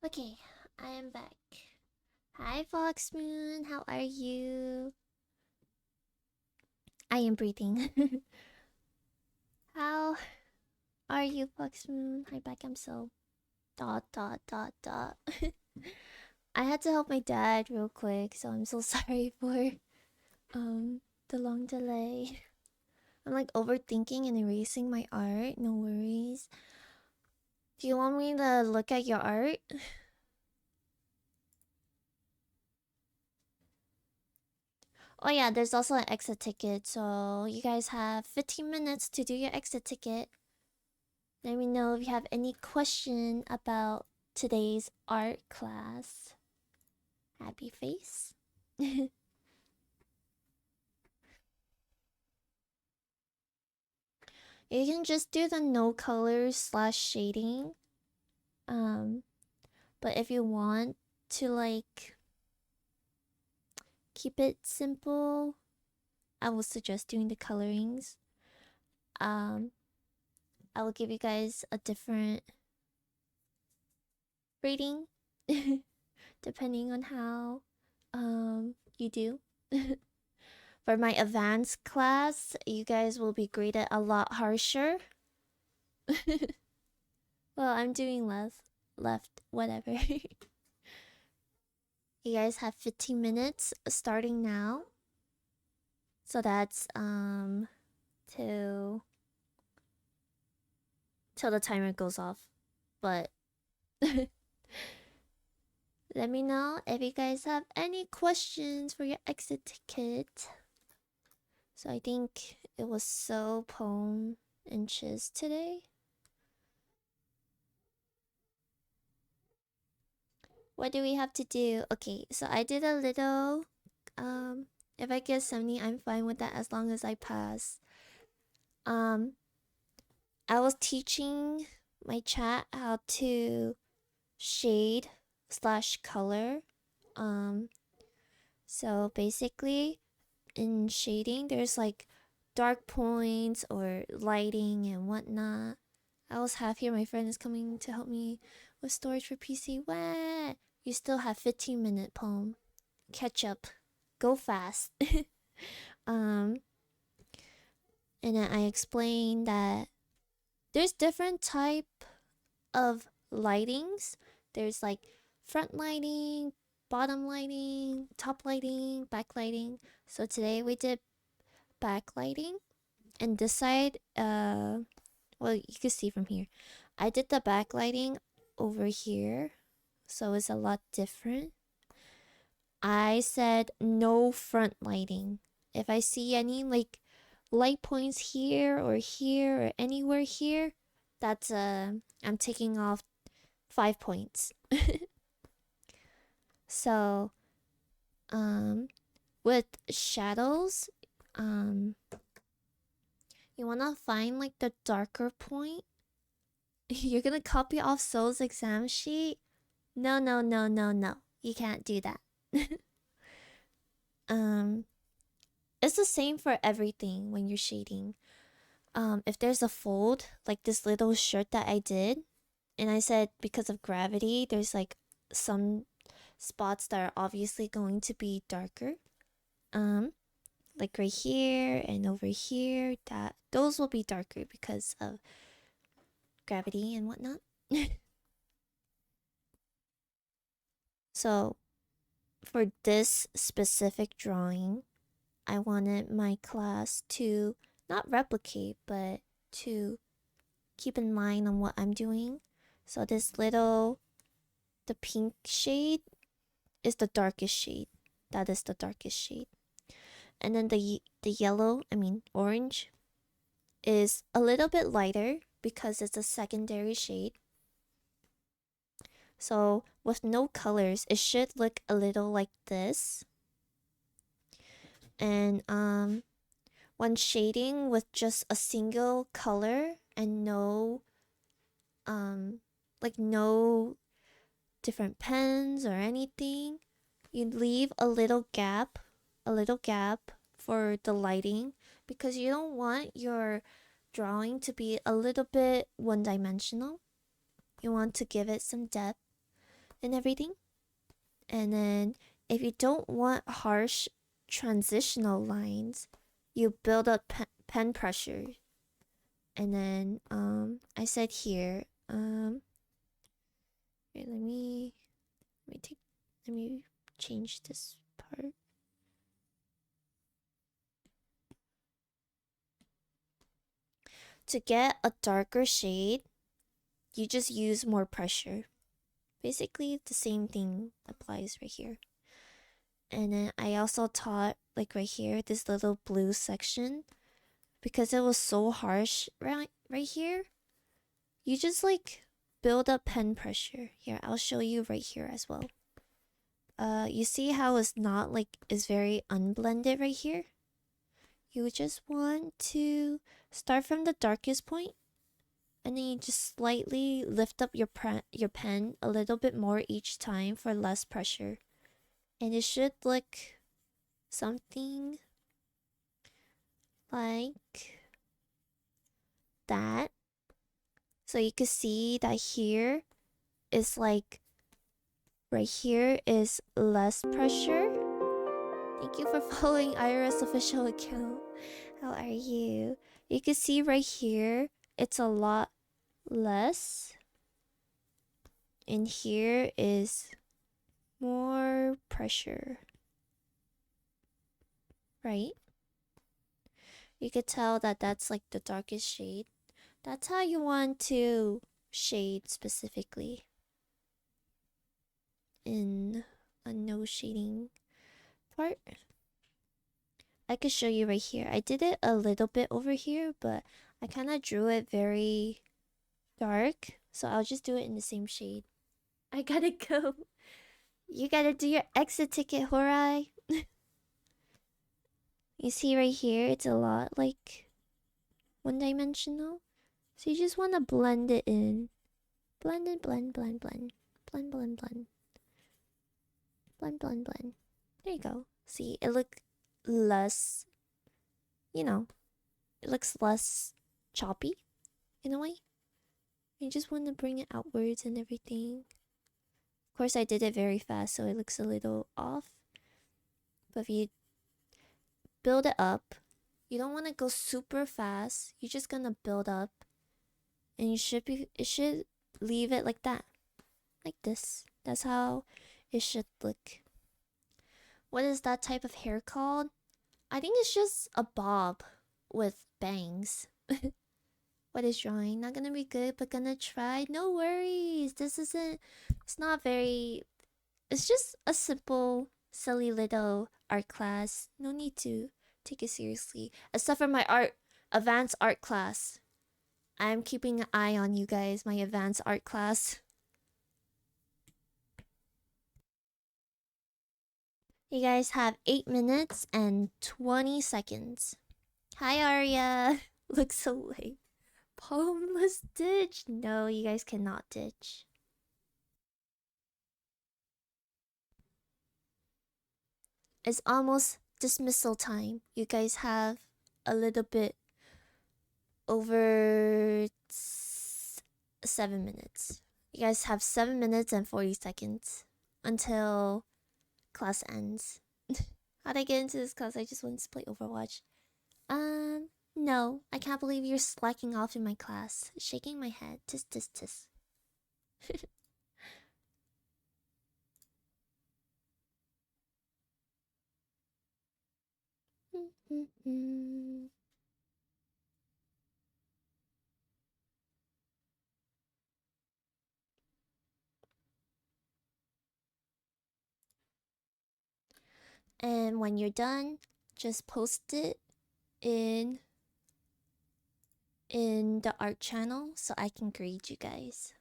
Okay, I am back. Hi, Fox Moon. How are you? I am breathing. How are you, Fox Moon? Hi, back. I'm so dot dot dot dot. I had to help my dad real quick, so I'm so sorry for the long delay. I'm like overthinking and erasing my art. No worries. Do you want me to look at your art? Oh yeah, there's also an exit ticket, so you guys have 15 minutes to do your exit ticket. Let me know if you have any question about today's art class. Happy face. You can just do the no colors slash shading. Um, but if you want to like keep it simple, I will suggest doing the colorings. Um, I will give you guys a different rating depending on how you do. For my advanced class, you guys will be graded a lot harsher. Well, I'm doing left, whatever. You guys have 15 minutes starting now. So that's till the timer goes off. But let me know if you guys have any questions for your exit ticket. So I think it was so poem inches today. What do we have to do? Okay, so I did a little if I get 70, I'm fine with that as long as I pass. Um I was teaching my chat how to shade slash color. Um so basically in shading there's like dark points or lighting and whatnot. I was happy my friend is coming to help me with storage for PC. What? You still have 15-minute poem. Catch up. Go fast. um and then I explained that there's different type of lightings. There's like front lighting, bottom lighting, top lighting, back lighting. So today we did backlighting, and this side well, you can see from here, I did the backlighting over here, so it's a lot different. I said no front lighting. If I see any like light points here or anywhere here, that's I'm taking off 5 points. So with shadows, you wanna find like the darker point. You're gonna copy off Soul's exam sheet? No, no, no, no, no. You can't do that. um, it's the same for everything when you're shading. If there's a fold, like this little shirt that I did, and I said because of gravity, there's like some spots that are obviously going to be darker. Like right here and over here, that those will be darker because of gravity and whatnot. So for this specific drawing, I wanted my class to not replicate, but to keep in mind on what I'm doing. So this little, the pink shade is the darkest shade. That is the darkest shade. And then the yellow, I mean orange, is a little bit lighter because it's a secondary shade. So with no colors, it should look a little like this. And when shading with just a single color and no like no different pens or anything, you leave a little gap for the lighting, because you don't want your drawing to be a little bit one-dimensional. You want to give it some depth. and everything. And then if you don't want harsh transitional lines, you build up pen pressure. And then I said here, wait, let me change this part. To get a darker shade, you just use more pressure. Basically, the same thing applies right here. And then I also taught, like right here, this little blue section. Because it was so harsh right here, you just like build up pen pressure. Here, I'll show you right here as well. You see how it's not like, it's very unblended right here? You just want to start from the darkest point, and then you just slightly lift up your pen a little bit more each time for less pressure. And it should look something like that. So you can see that here is like, right here is less pressure. Thank you for following Ira's official account. How are you? You can see right here, it's a lot less. And here is more pressure. Right? You could tell that that's like the darkest shade. That's how you want to shade specifically in a no shading part. I could show you right here. I did it a little bit over here, but I kind of drew it very dark. So I'll just do it in the same shade. I gotta go. You gotta do your exit ticket, Horai. You see right here, it's a lot like one-dimensional. So you just want to blend it in. Blend and blend, blend, blend. Blend, blend, blend. Blend, blend, blend. There you go. See, it looks less, you know, it looks less choppy in a way. You just want to bring it outwards and everything. Of course, I did it very fast, so it looks a little off. But if you build it up, you don't want to go super fast. You're just gonna build up, and it should leave it like that, like this. That's how it should look. What is that type of hair called? I think it's just a bob with bangs. What is drawing? Not gonna be good, but gonna try. No worries. It's not very. It's just a simple, silly little art class. No need to take it seriously. Except for my advanced art class. I'm keeping an eye on you guys, my advanced art class. You guys have 8 minutes and 20 seconds. Hi, Arya. Looks so late. Palmless ditch? No, you guys cannot ditch. It's almost dismissal time. You guys have a little bit over 7 minutes. You guys have 7 minutes and 40 seconds until class ends. How'd I get into this class? I just wanted to play Overwatch. No. I can't believe you're slacking off in my class. Shaking my head. Tis, tis, tis. And when you're done, just post it in the art channel so I can grade you guys.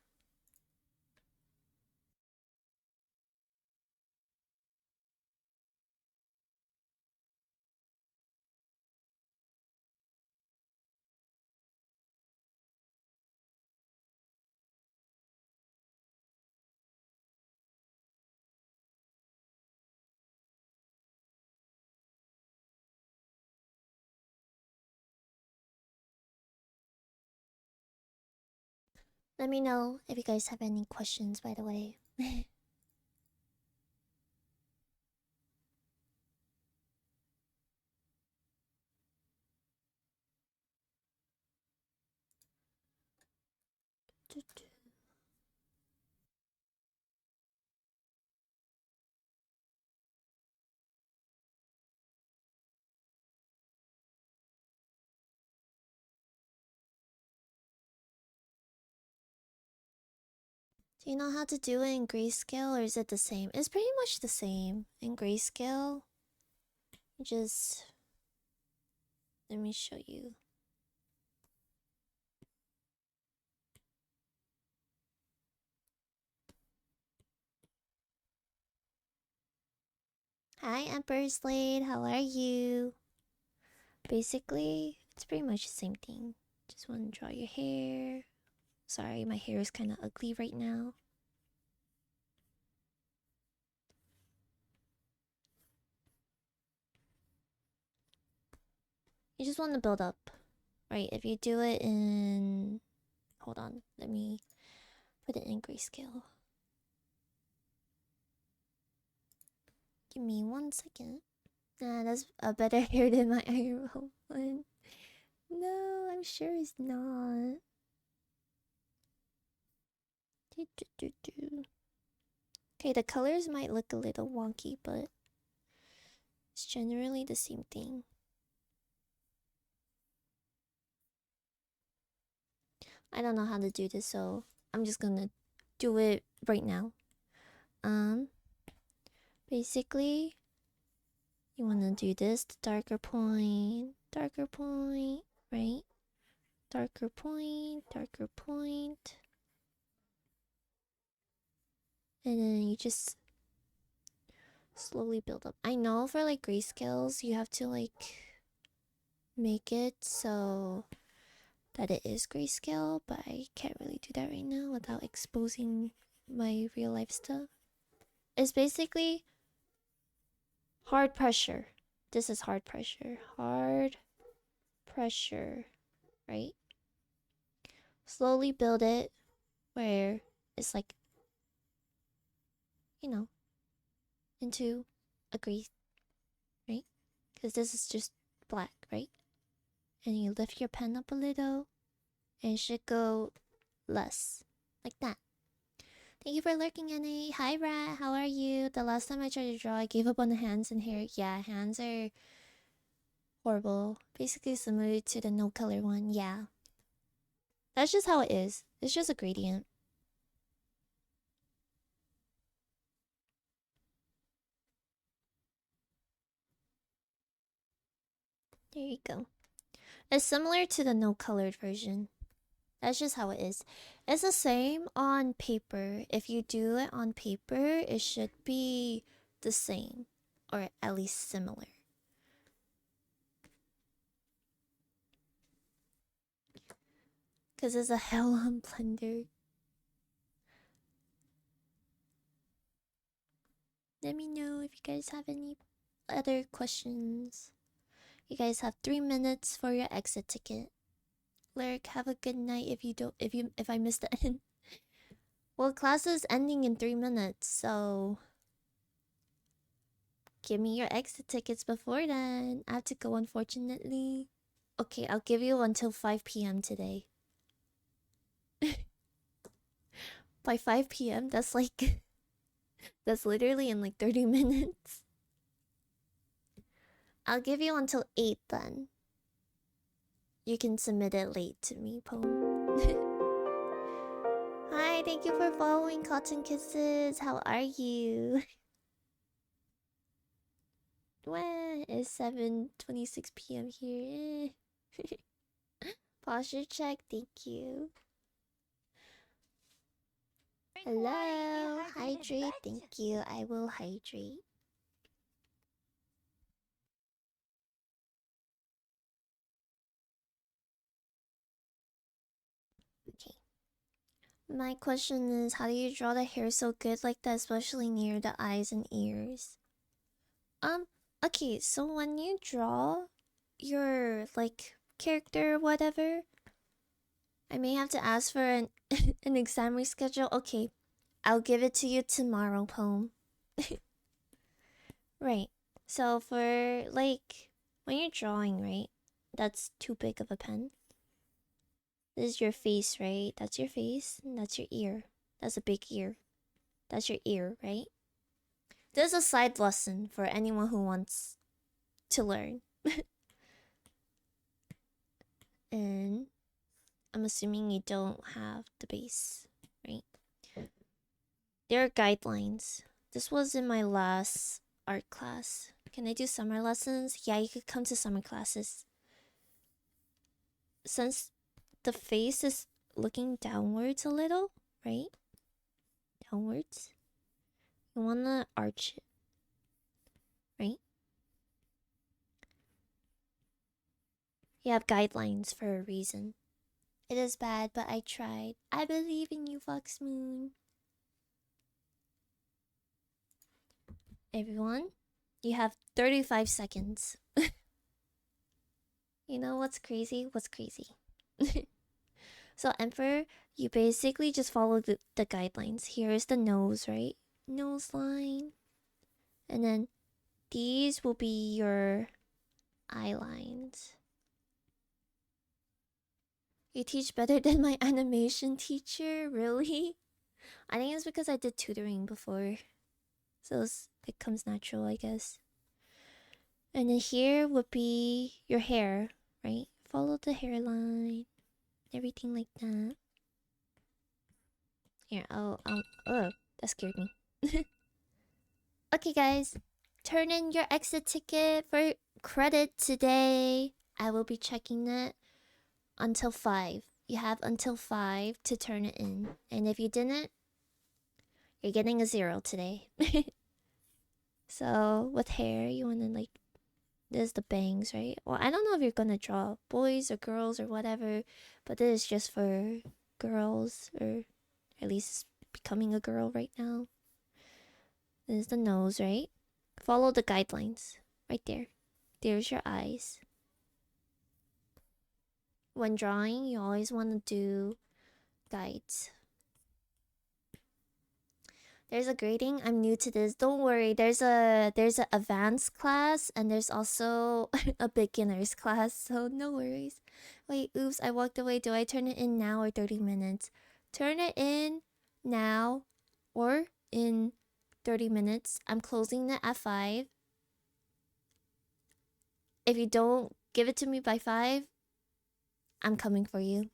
Let me know if you guys have any questions, by the way. Do you know how to do it in grayscale or is it the same? It's pretty much the same. In grayscale, just let me show you. Hi, Emperor Slade. How are you? Basically, it's pretty much the same thing. Just want to draw your hair. Sorry, my hair is kind of ugly right now. You just want to build up, right? If you do it in... Hold on, let me put it in grayscale. Give me 1 second. Nah, that's a better hair than my IRL one. No, I'm sure it's not. Okay, the colors might look a little wonky, but it's generally the same thing. I don't know how to do this, so I'm just gonna do it right now. Basically, you wanna do this, the darker point, right? Darker point. And then you just slowly build up. I know for like grayscales, you have to like make it so that it is grayscale, but I can't really do that right now without exposing my real life stuff. It's basically hard pressure. This is hard pressure. Hard pressure, right? Slowly build it where it's like, you know, into a gray, right? Because this is just black, right? And you lift your pen up a little, and it should go less, like that. Thank you for lurking, NA. Hi, Rat. How are you? The last time I tried to draw, I gave up on the hands and hair. Yeah, hands are horrible. Basically similar to the no color one. Yeah. That's just how it is. It's just a gradient. There you go. It's similar to the no colored version. That's just how it is. It's the same on paper. If you do it on paper, it should be the same. Or at least similar. Because it's a hell on Blender. Let me know if you guys have any other questions. You guys have 3 minutes for your exit ticket. Lyric, have a good night if I missed the end. Well, class is ending in 3 minutes, so give me your exit tickets before then. I have to go, unfortunately. Okay, I'll give you until 5 p.m. today. By 5 p.m., that's like... that's literally in like 30 minutes. I'll give you until 8 then. You can submit it late to me, Poem. Hi, thank you for following Cotton Kisses. How are you? Well, it's 7:26 p.m. here. Posture check, thank you. Hello, hydrate, thank you. I will hydrate. Okay. My question is, how do you draw the hair so good like that, especially near the eyes and ears? Okay, so when you draw your, like, character or whatever, I may have to ask for an, an exam reschedule. Okay, I'll give it to you tomorrow, Poem. Right. So for, like, when you're drawing, right? That's too big of a pen. This is your face, right? That's your face, and that's your ear. That's a big ear. That's your ear, right? This is a side lesson for anyone who wants to learn. And I'm assuming you don't have the base, right? There are guidelines. This was in my last art class. Can I do summer lessons? Yeah, you could come to summer classes. Since the face is looking downwards a little, right? Downwards. You wanna arch it, right? You have guidelines for a reason. It is bad, but I tried. I believe in you, Fox Moon. Everyone, you have 35 seconds. You know what's crazy? What's crazy? So, Emperor, you basically just follow the guidelines. Here's the nose, right? Nose line. And then these will be your eye lines. You teach better than my animation teacher? Really? I think it's because I did tutoring before. So it comes natural, I guess. And then here would be your hair, right? Follow the hairline. Everything like that. Here, oh, that scared me. Okay, guys. Turn in your exit ticket for credit today. I will be checking it until 5. You have until 5 to turn it in. And if you didn't, you're getting a 0 today. So, with hair, you want to like, this is the bangs, right? Well, I don't know if you're gonna draw boys or girls or whatever, but this is just for girls, or at least becoming a girl right now. This is the nose, right? Follow the guidelines. Right there. There's your eyes. When drawing, you always want to do guides. There's a grading. I'm new to this. Don't worry. There's a advanced class and there's also a beginner's class, so no worries. Wait, oops, I walked away. Do I turn it in now or 30 minutes? Turn it in now or in 30 minutes. I'm closing it at 5. If you don't give it to me by 5, I'm coming for you.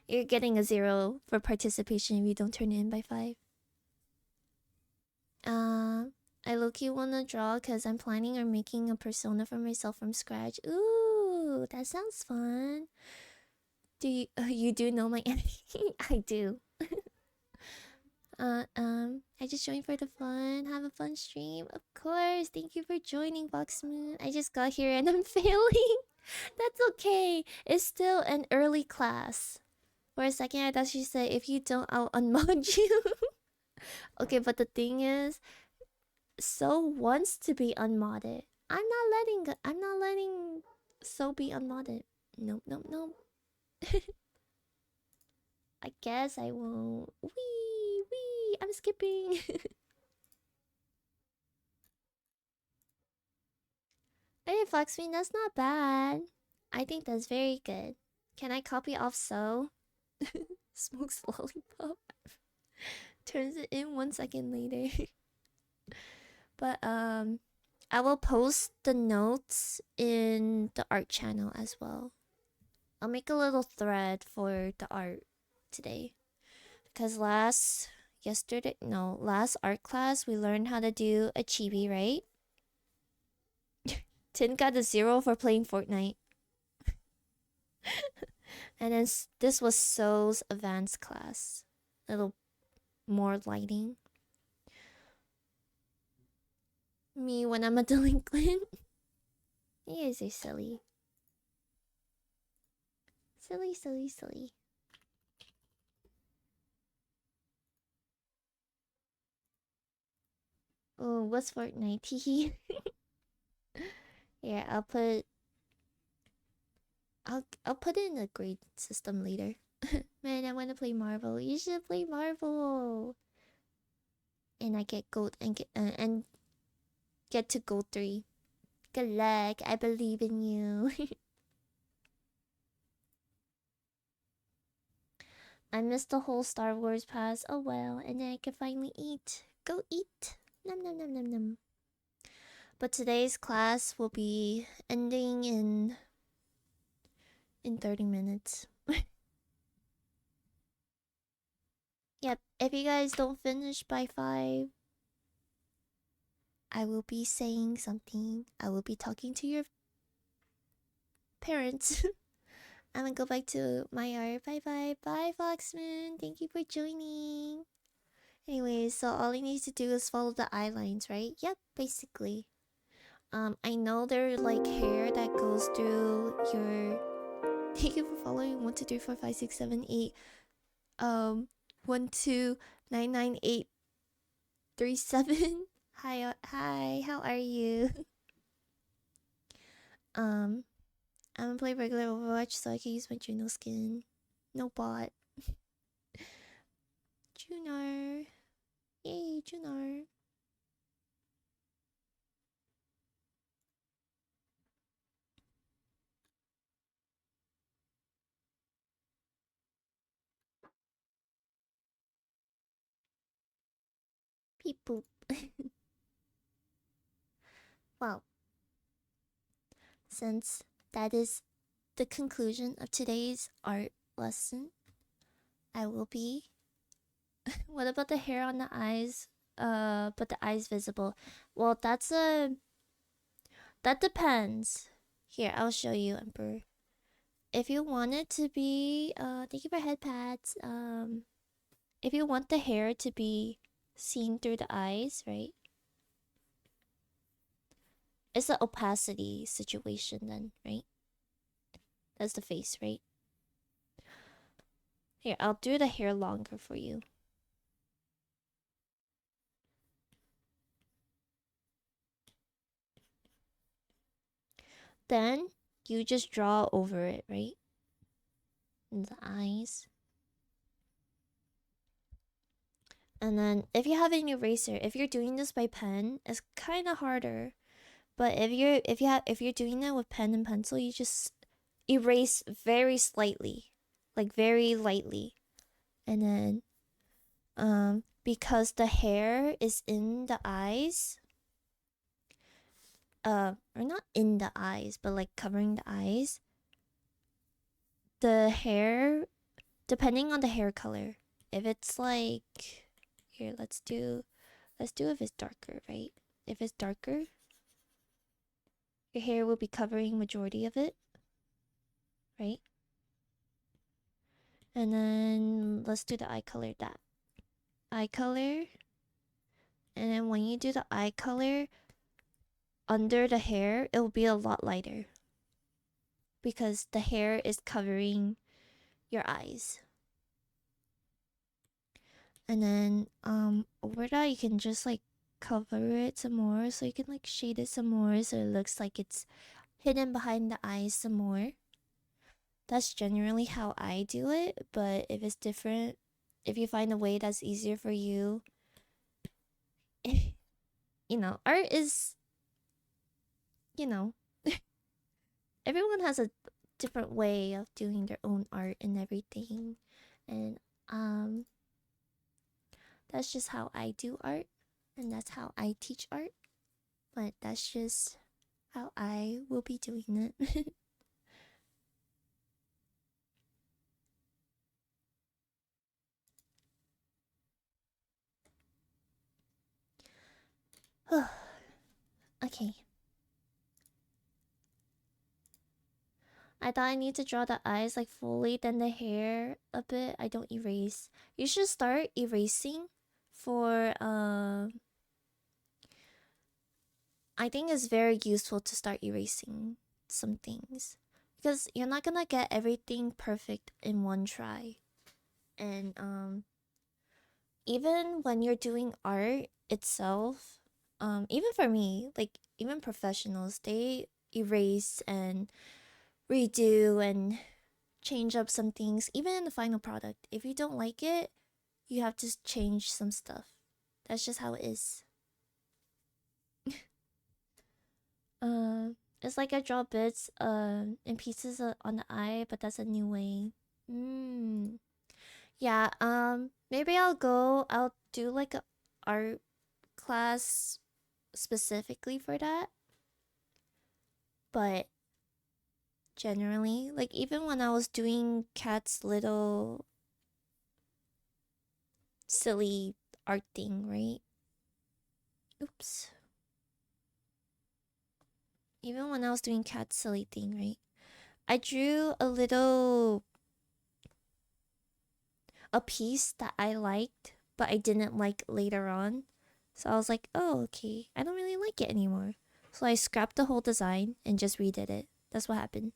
You're getting a 0 for participation if you don't turn it in by 5. I low-key wanna draw because I'm planning on making a persona for myself from scratch. Ooh, that sounds fun. Do you, you do know my anime? I do. I just joined for the fun. Have a fun stream. Of course. Thank you for joining, Box Moon. I just got here and I'm failing. That's okay. It's still an early class. For a second, I thought she said, if you don't, I'll unmod you. Okay, but the thing is, So wants to be unmodded. I'm not letting So be unmodded. Nope, nope, nope. I guess I won't. Wee, I'm skipping. Hey, Foxwing, that's not bad. I think that's very good. Can I copy off So? Smokes lollipop. Turns it in 1 second later. But I will post the notes in the art channel as well. I'll make a little thread for the art today. Because last art class we learned how to do a chibi, right? Tin got a 0 for playing Fortnite. And then this was So's advanced class. Little more lighting. Me when I'm a delinquent. You guys are silly. Silly, silly, silly. Oh, what's Fortnite? Teehee. Yeah, I'll put it in a grade system later. Man, I want to play Marvel. You should play Marvel. And I get gold and get to gold 3. Good luck. I believe in you. I missed the whole Star Wars pass. Oh well, and then I can finally eat. Go eat. Nom nom nom nom nom. But today's class will be ending in 30 minutes. Yep, if you guys don't finish by 5, I will be saying something. I will be talking to your parents. I'm gonna go back to my art. Bye bye. Bye, Foxman. Thank you for joining. Anyways, so all you need to do is follow the eye lines, right? Yep, basically. I know there's like hair that goes through your. Thank you for following 1, 2, 3, 4, 5, 6, 7, 8. 1, 2, 9, 9, 8, 3, 7. Hi, hi. How are you? I'm gonna play regular Overwatch so I can use my Juno skin. No bot. Juno. Yay, Juno. Beep boop. Well, since that is the conclusion of today's art lesson, I will be. What about the hair on the eyes? But the eyes visible. Well, that depends. Here, I'll show you, Emperor. If you want it to be, thank you for head pats. If you want the hair to be seen through the eyes, right? It's the opacity situation then, right? That's the face, right? Here, I'll do the hair longer for you. Then you just draw over it, right? In the eyes. And then if you have an eraser, if you're doing this by pen, it's kind of harder. But if you're doing that with pen and pencil, you just erase very slightly, like very lightly. And then because the hair is in the eyes, or not in the eyes, but like covering the eyes, the hair, depending on the hair color, if it's like, here, let's do if it's darker, right? If it's darker, your hair will be covering majority of it, right? And then let's do the eye color, that eye color. And then when you do the eye color under the hair, it will be a lot lighter because the hair is covering your eyes. And then over that, you can just like cover it some more, so you can like shade it some more so it looks like it's hidden behind the eyes some more. That's generally how I do it, but if it's different, if you find a way that's easier for you, you know, art is, you know, everyone has a different way of doing their own art and everything. And that's just how I do art, and that's how I teach art. But that's just how I will be doing it. Okay. I thought I need to draw the eyes like fully, then the hair a bit. I don't erase. You should start erasing for I think it's very useful to start erasing some things because you're not gonna get everything perfect in one try. And even when you're doing art itself, even for me, like even professionals, they erase and redo and change up some things, even in the final product. If you don't like it, you have to change some stuff. That's just how it is. It's like I draw bits in pieces on the eye, but that's a new way. Yeah, maybe I'll do like a art class specifically for that. But generally, like even when I was doing Cat's little silly art thing, right? Oops. Even when I was doing cat silly thing, right? I drew a piece that I liked, but I didn't like later on. So I was like, oh, okay, I don't really like it anymore. So I scrapped the whole design and just redid it. That's what happened.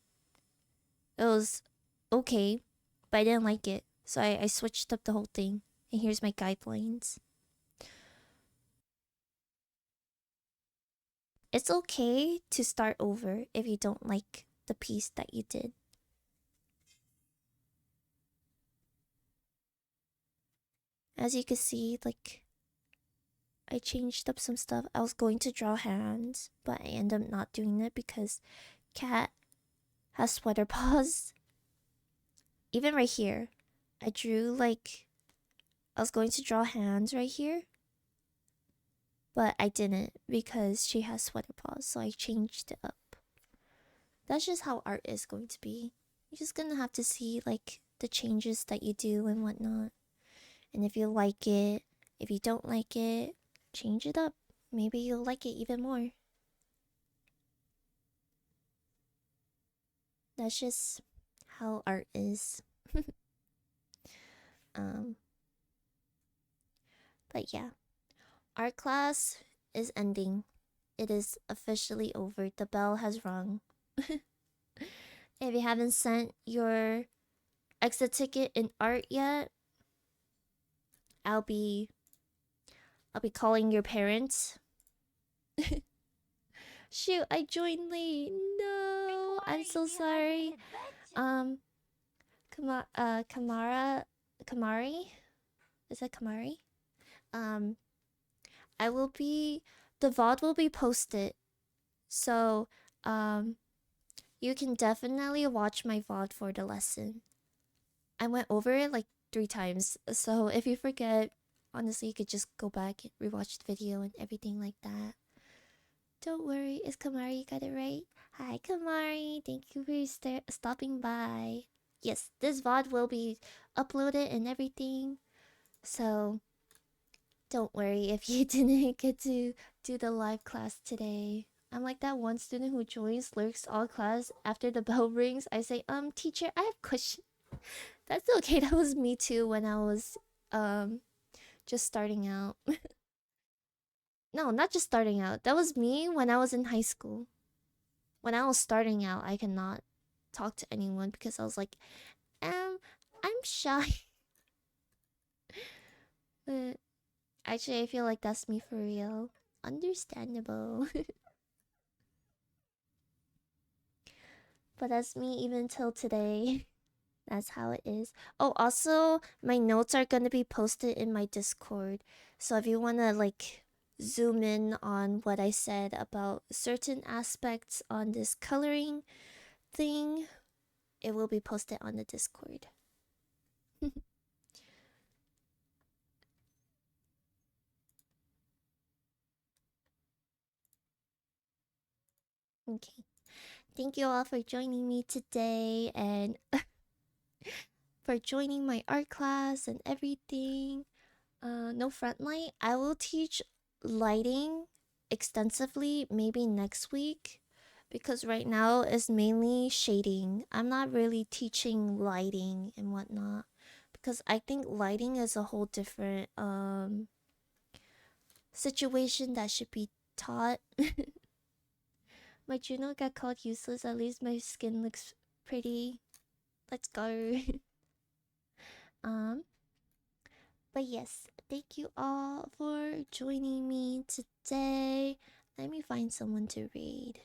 It was okay, but I didn't like it. So I switched up the whole thing. And here's my guidelines. It's okay to start over if you don't like the piece that you did. As you can see, like, I changed up some stuff. I was going to draw hands, but I ended up not doing it because cat has sweater paws. Even right here, I drew like I was going to draw hands right here, but I didn't because she has sweater paws, so I changed it up. That's just how art is going to be. You're just gonna have to see like the changes that you do and whatnot. And if you like it, if you don't like it, change it up. Maybe you'll like it even more. That's just how art is. um, but yeah, art class is ending. It is officially over. The bell has rung. If you haven't sent your exit ticket in art yet, I'll be I'll be calling your parents. Shoot, I joined late. No, I'm so sorry. Um, Kamari, is that Kamari? Um, I will be. The VOD will be posted, so you can definitely watch my VOD for the lesson. I went over it like 3 times, so if you forget, honestly, you could just go back and rewatch the video and everything like that. Don't worry, it's Kamari, you got it right. Hi, Kamari. Thank you for stopping by. Yes, this VOD will be uploaded and everything. So, don't worry if you didn't get to do the live class today. I'm like that one student who joins, lurks all class. After the bell rings, I say, teacher, I have question. That's okay. That was me too when I was, just starting out. No, not just starting out. That was me when I was in high school. When I was starting out, I cannot talk to anyone because I was like, I'm shy. But actually, I feel like that's me for real. Understandable. But that's me even till today. That's how it is. Oh, also, my notes are gonna be posted in my Discord. So if you wanna like zoom in on what I said about certain aspects on this coloring thing, it will be posted on the Discord. Okay. Thank you all for joining me today and for joining my art class and everything. No front light. I will teach lighting extensively maybe next week because right now is mainly shading. I'm not really teaching lighting and whatnot because I think lighting is a whole different situation that should be taught. My Juno got called useless. At least my skin looks pretty. Let's go. um, but yes, thank you all for joining me today. Let me find someone to read.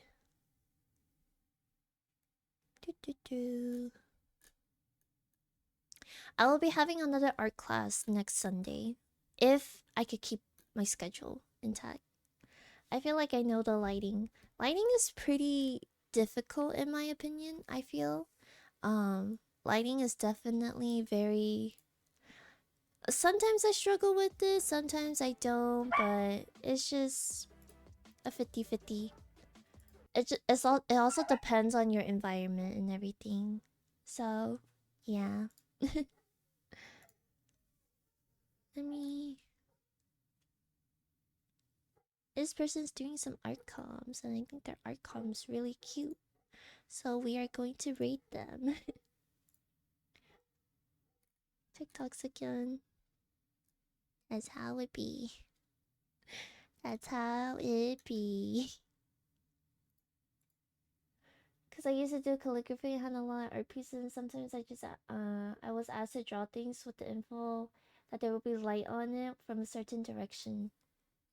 Do, do, do. I will be having another art class next Sunday if I could keep my schedule intact. I feel like I know the lighting. Lighting is pretty difficult in my opinion, I feel. Lighting is definitely very. Sometimes I struggle with this, sometimes I don't, but it's just a 50-50. It also depends on your environment and everything. So, yeah. Let me. This person's doing some art comms, and I think their art comms really cute. So we are going to rate them. TikToks again. That's how it be. That's how it be. Cause I used to do calligraphy and had a lot of art pieces, and sometimes I was asked to draw things with the info that there will be light on it from a certain direction.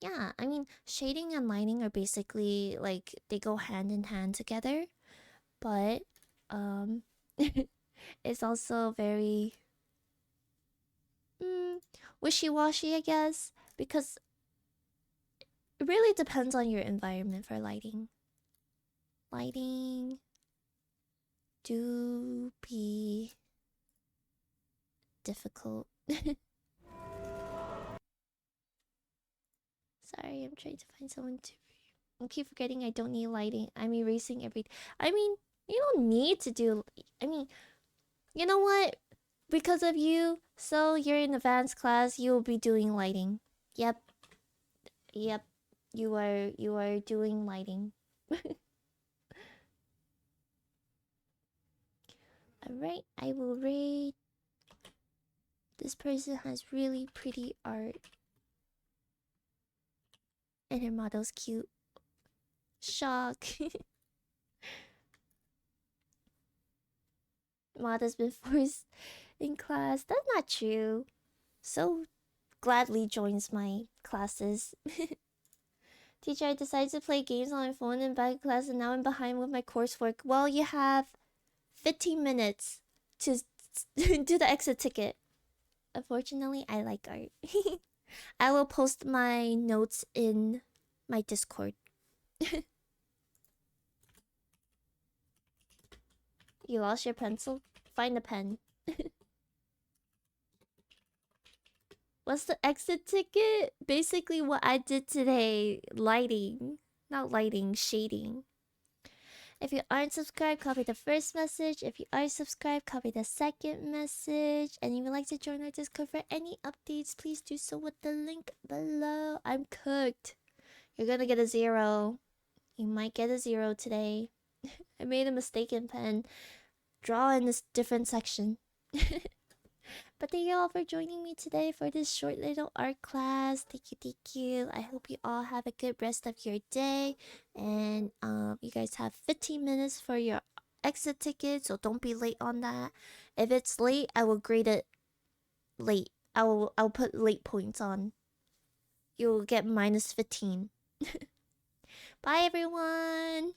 Yeah, I mean shading and lighting are basically like they go hand in hand together, but um it's also very wishy-washy, I guess, because it really depends on your environment for lighting. Lighting do be difficult. Sorry, I'm trying to find someone to. I keep forgetting I don't need lighting. I'm erasing every. I mean, you don't need to do. I mean, you know what? Because of you, so you're in advanced class. You will be doing lighting. Yep, yep. You are doing lighting. Alright, I will rate. This person has really pretty art. And her model's cute. Shock. Model's been forced in class. That's not true. So gladly joins my classes. Teacher, I decided to play games on my phone in back class and now I'm behind with my coursework. Well, you have 15 minutes to do the exit ticket. Unfortunately, I like art. I will post my notes in my Discord. You lost your pencil? Find a pen. What's the exit ticket? Basically what I did today. Lighting. Not lighting, shading. If you aren't subscribed, copy the first message. If you are subscribed, copy the second message. And if you'd like to join our Discord for any updates, please do so with the link below. I'm cooked. You're gonna get a 0. You might get a 0 today. I made a mistake in pen. Draw in this different section. But thank you all for joining me today for this short little art class. Thank you, thank you. I hope you all have a good rest of your day. And you guys have 15 minutes for your exit ticket, so don't be late on that. If it's late, I will grade it late. I'll put late points on. You'll get minus 15. Bye everyone!